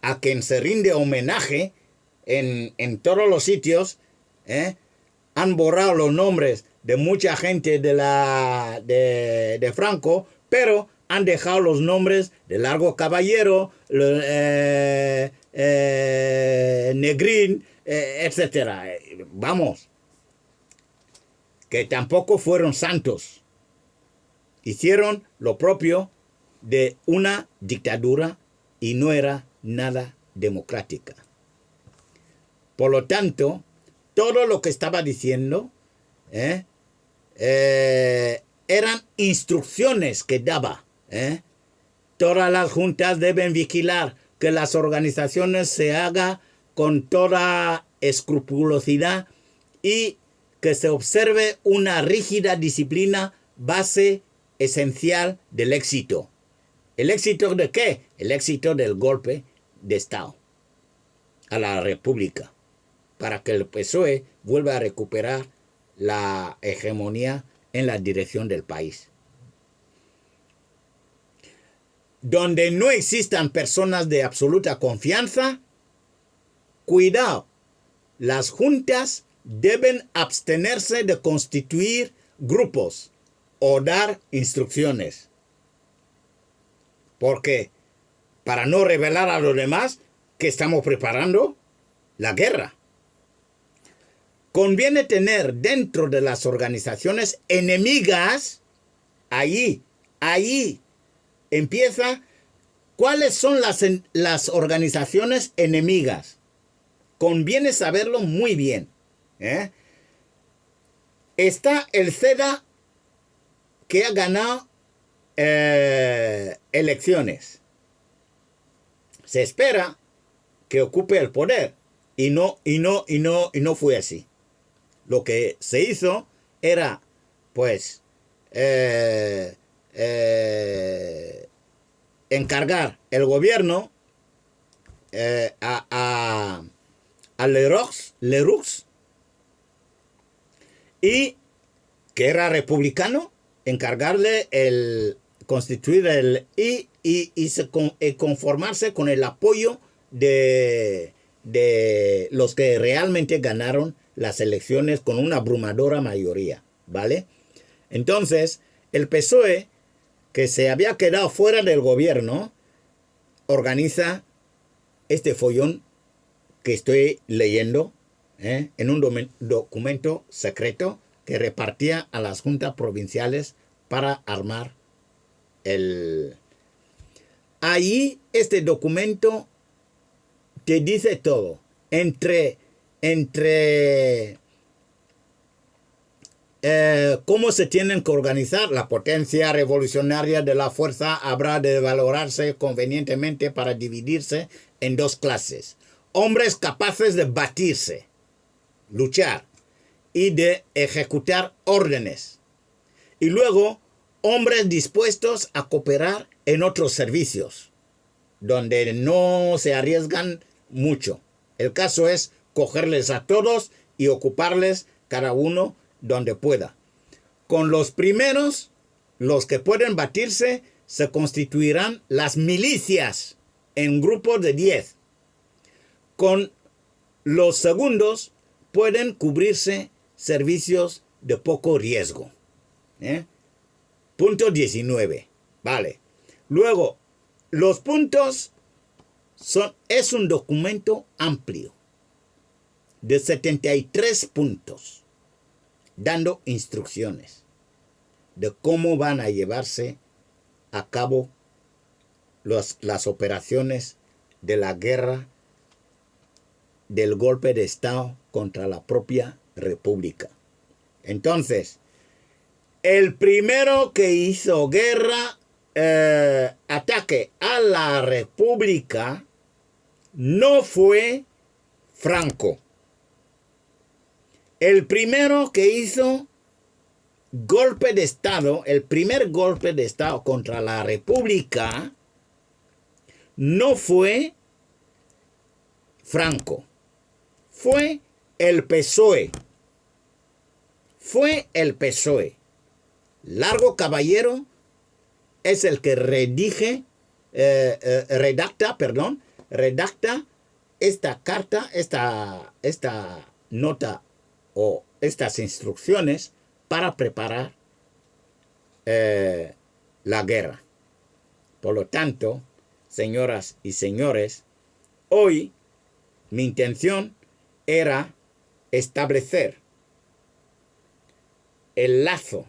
a quien se rinde homenaje en todos los sitios, han borrado los nombres de mucha gente de Franco, pero han dejado los nombres de Largo Caballero, Negrín, etcétera. Vamos, que tampoco fueron santos. Hicieron lo propio de una dictadura y no era nada democrática. Por lo tanto, todo lo que estaba diciendo eran instrucciones que daba. Todas las juntas deben vigilar que las organizaciones se hagan con toda escrupulosidad y que se observe una rígida disciplina, base esencial del éxito. ¿El éxito de qué? El éxito del golpe de Estado a la República, para que el PSOE vuelva a recuperar la hegemonía en la dirección del país. Donde no existan personas de absoluta confianza, cuidado, las juntas deben abstenerse de constituir grupos o dar instrucciones. Porque para no revelar a los demás que estamos preparando la guerra. Conviene tener dentro de las organizaciones enemigas, ahí empieza, ¿cuáles son las organizaciones enemigas? Conviene saberlo muy bien. Está el CEDA, que ha ganado elecciones. Se espera que ocupe el poder. Y no fue así. Lo que se hizo era, pues, encargar el gobierno a Leroux, y que era republicano, encargarle el constituir el conformarse con el apoyo de los que realmente ganaron las elecciones con una abrumadora mayoría, ¿vale? Entonces, el PSOE, que se había quedado fuera del gobierno, organiza este follón que estoy leyendo en un documento secreto que repartía a las juntas provinciales para armar el... Ahí este documento te dice todo. Entre cómo se tienen que organizar, la potencia revolucionaria de la fuerza habrá de valorarse convenientemente para dividirse en dos clases. Hombres capaces de batirse, luchar y de ejecutar órdenes. Y luego, hombres dispuestos a cooperar en otros servicios, donde no se arriesgan mucho. El caso es cogerles a todos y ocuparles cada uno donde pueda. Con los primeros, los que pueden batirse, se constituirán las milicias en grupos de 10. Con los segundos pueden cubrirse servicios de poco riesgo. Punto 19. Vale. Luego, los puntos es un documento amplio de 73 puntos, dando instrucciones de cómo van a llevarse a cabo las operaciones de la guerra del golpe de Estado contra la propia República. Entonces, el primero que hizo guerra, ataque a la República, no fue Franco. El primero que hizo golpe de Estado, el primer golpe de Estado contra la República, no fue Franco. Fue el PSOE. Fue el PSOE. Largo Caballero es el que redacta esta carta, esta nota o estas instrucciones para preparar la guerra. Por lo tanto, señoras y señores, hoy mi intención era establecer el lazo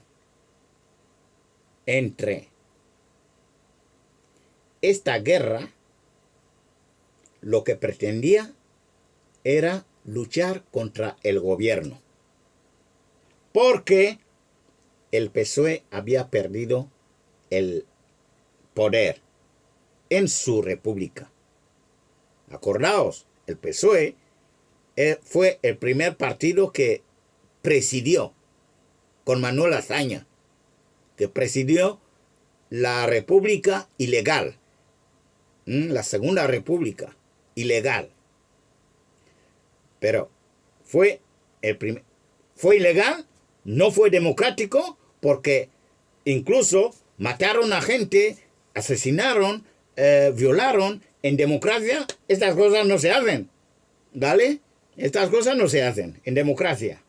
entre esta guerra. Lo que pretendía era luchar contra el gobierno, porque el PSOE había perdido el poder en su república. Acordaos, el PSOE fue el primer partido que presidió con Manuel Azaña, que presidió la república ilegal, la segunda república ilegal. Pero fue ilegal, no fue democrático, porque incluso mataron a gente, asesinaron, violaron. En democracia estas cosas no se hacen, ¿vale? Estas cosas no se hacen en democracia.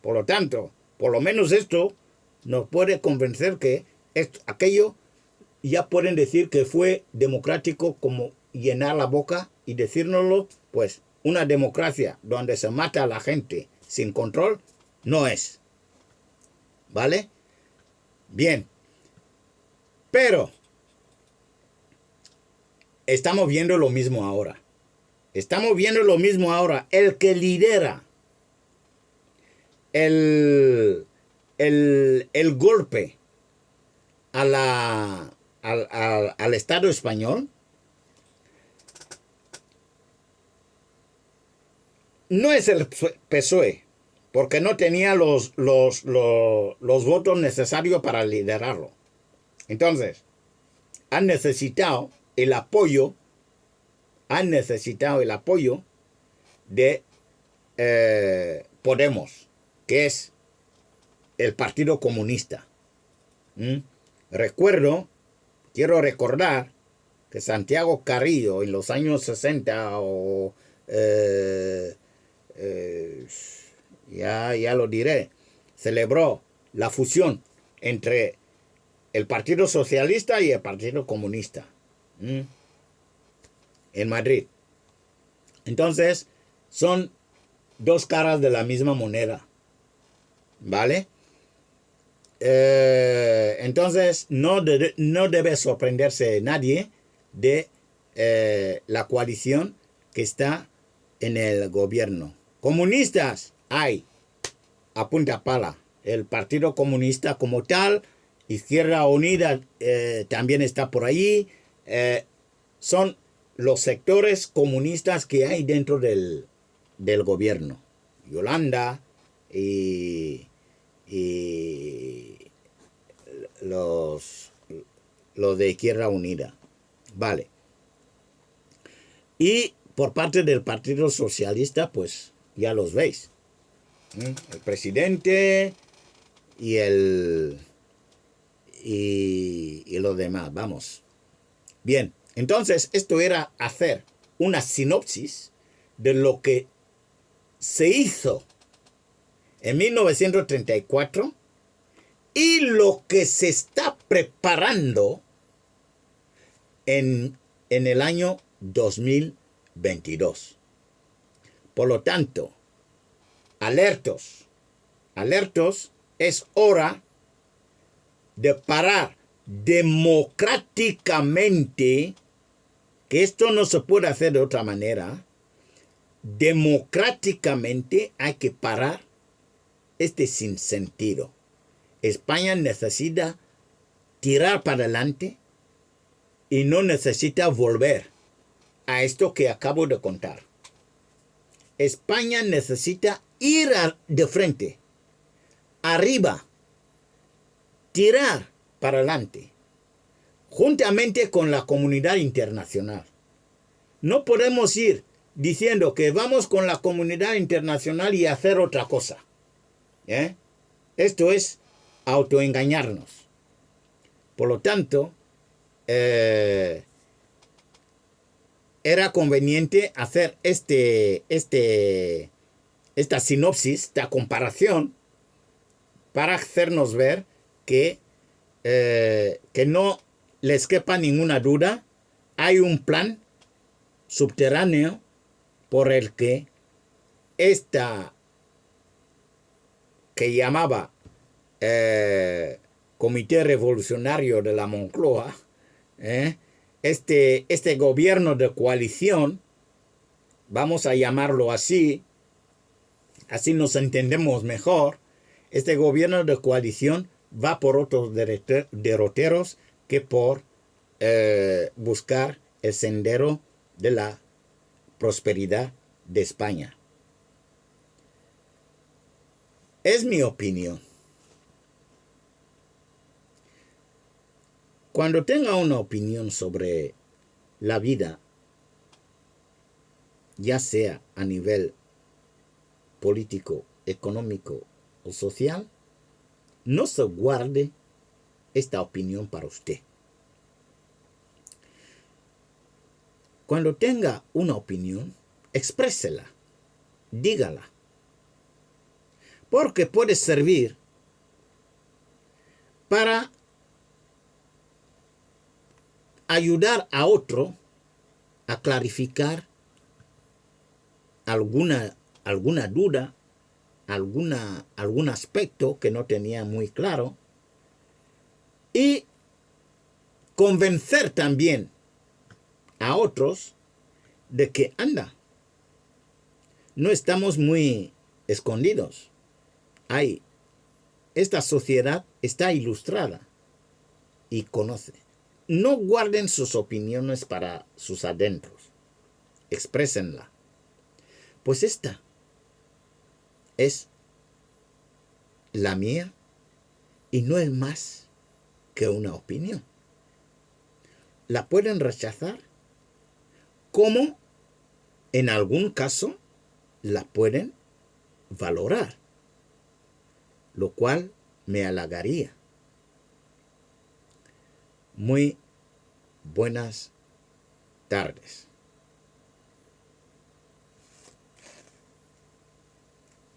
Por lo tanto, por lo menos esto nos puede convencer que aquello ya pueden decir que fue democrático, como llenar la boca y decírnoslo. Pues una democracia donde se mata a la gente sin control no es. ¿Vale? Bien. Pero estamos viendo lo mismo ahora. Estamos viendo lo mismo ahora. El que lidera el golpe al Estado español no es el PSOE, porque no tenía los votos necesarios para liderarlo. Entonces, han necesitado el apoyo, de Podemos, que es el Partido Comunista. Quiero recordar que Santiago Carrillo en los años 60 ya lo diré, celebró la fusión entre el Partido Socialista y el Partido Comunista en Madrid. Entonces, son dos caras de la misma moneda, ¿vale? Entonces, no debe sorprenderse nadie de la coalición que está en el gobierno. Comunistas hay a punta pala. El Partido Comunista como tal, Izquierda Unida también está por ahí. Son los sectores comunistas que hay dentro del gobierno. Yolanda y los de Izquierda Unida. Vale. Y por parte del Partido Socialista, pues ya los veis. El presidente y los demás. Vamos. Bien. Entonces, esto era hacer una sinopsis de lo que se hizo en 1934 y lo que se está preparando en el año 2022. Por lo tanto, alertos, es hora de parar democráticamente, que esto no se puede hacer de otra manera. Democráticamente hay que parar este sinsentido. España necesita tirar para adelante y no necesita volver a esto que acabo de contar. España necesita ir de frente, arriba, tirar para adelante, juntamente con la comunidad internacional. No podemos ir diciendo que vamos con la comunidad internacional y hacer otra cosa. Esto es autoengañarnos. Por lo tanto, era conveniente hacer esta sinopsis, esta comparación, para hacernos ver que no les quepa ninguna duda, hay un plan subterráneo por el que esta que llamaba Comité Revolucionario de la Moncloa, este gobierno de coalición, vamos a llamarlo así nos entendemos mejor, este gobierno de coalición va por otros derroteros que por buscar el sendero de la prosperidad de España. Es mi opinión. Cuando tenga una opinión sobre la vida, ya sea a nivel político, económico o social, no se guarde esta opinión para usted. Cuando tenga una opinión, exprésela, dígala, porque puede servir para ayudar a otro a clarificar alguna duda, algún aspecto que no tenía muy claro, y convencer también a otros de que no estamos muy escondidos. Esta sociedad está ilustrada y conoce. No guarden sus opiniones para sus adentros. Exprésenla. Pues esta es la mía y no es más que una opinión. La pueden rechazar como en algún caso la pueden valorar, lo cual me halagaría. Muy buenas tardes.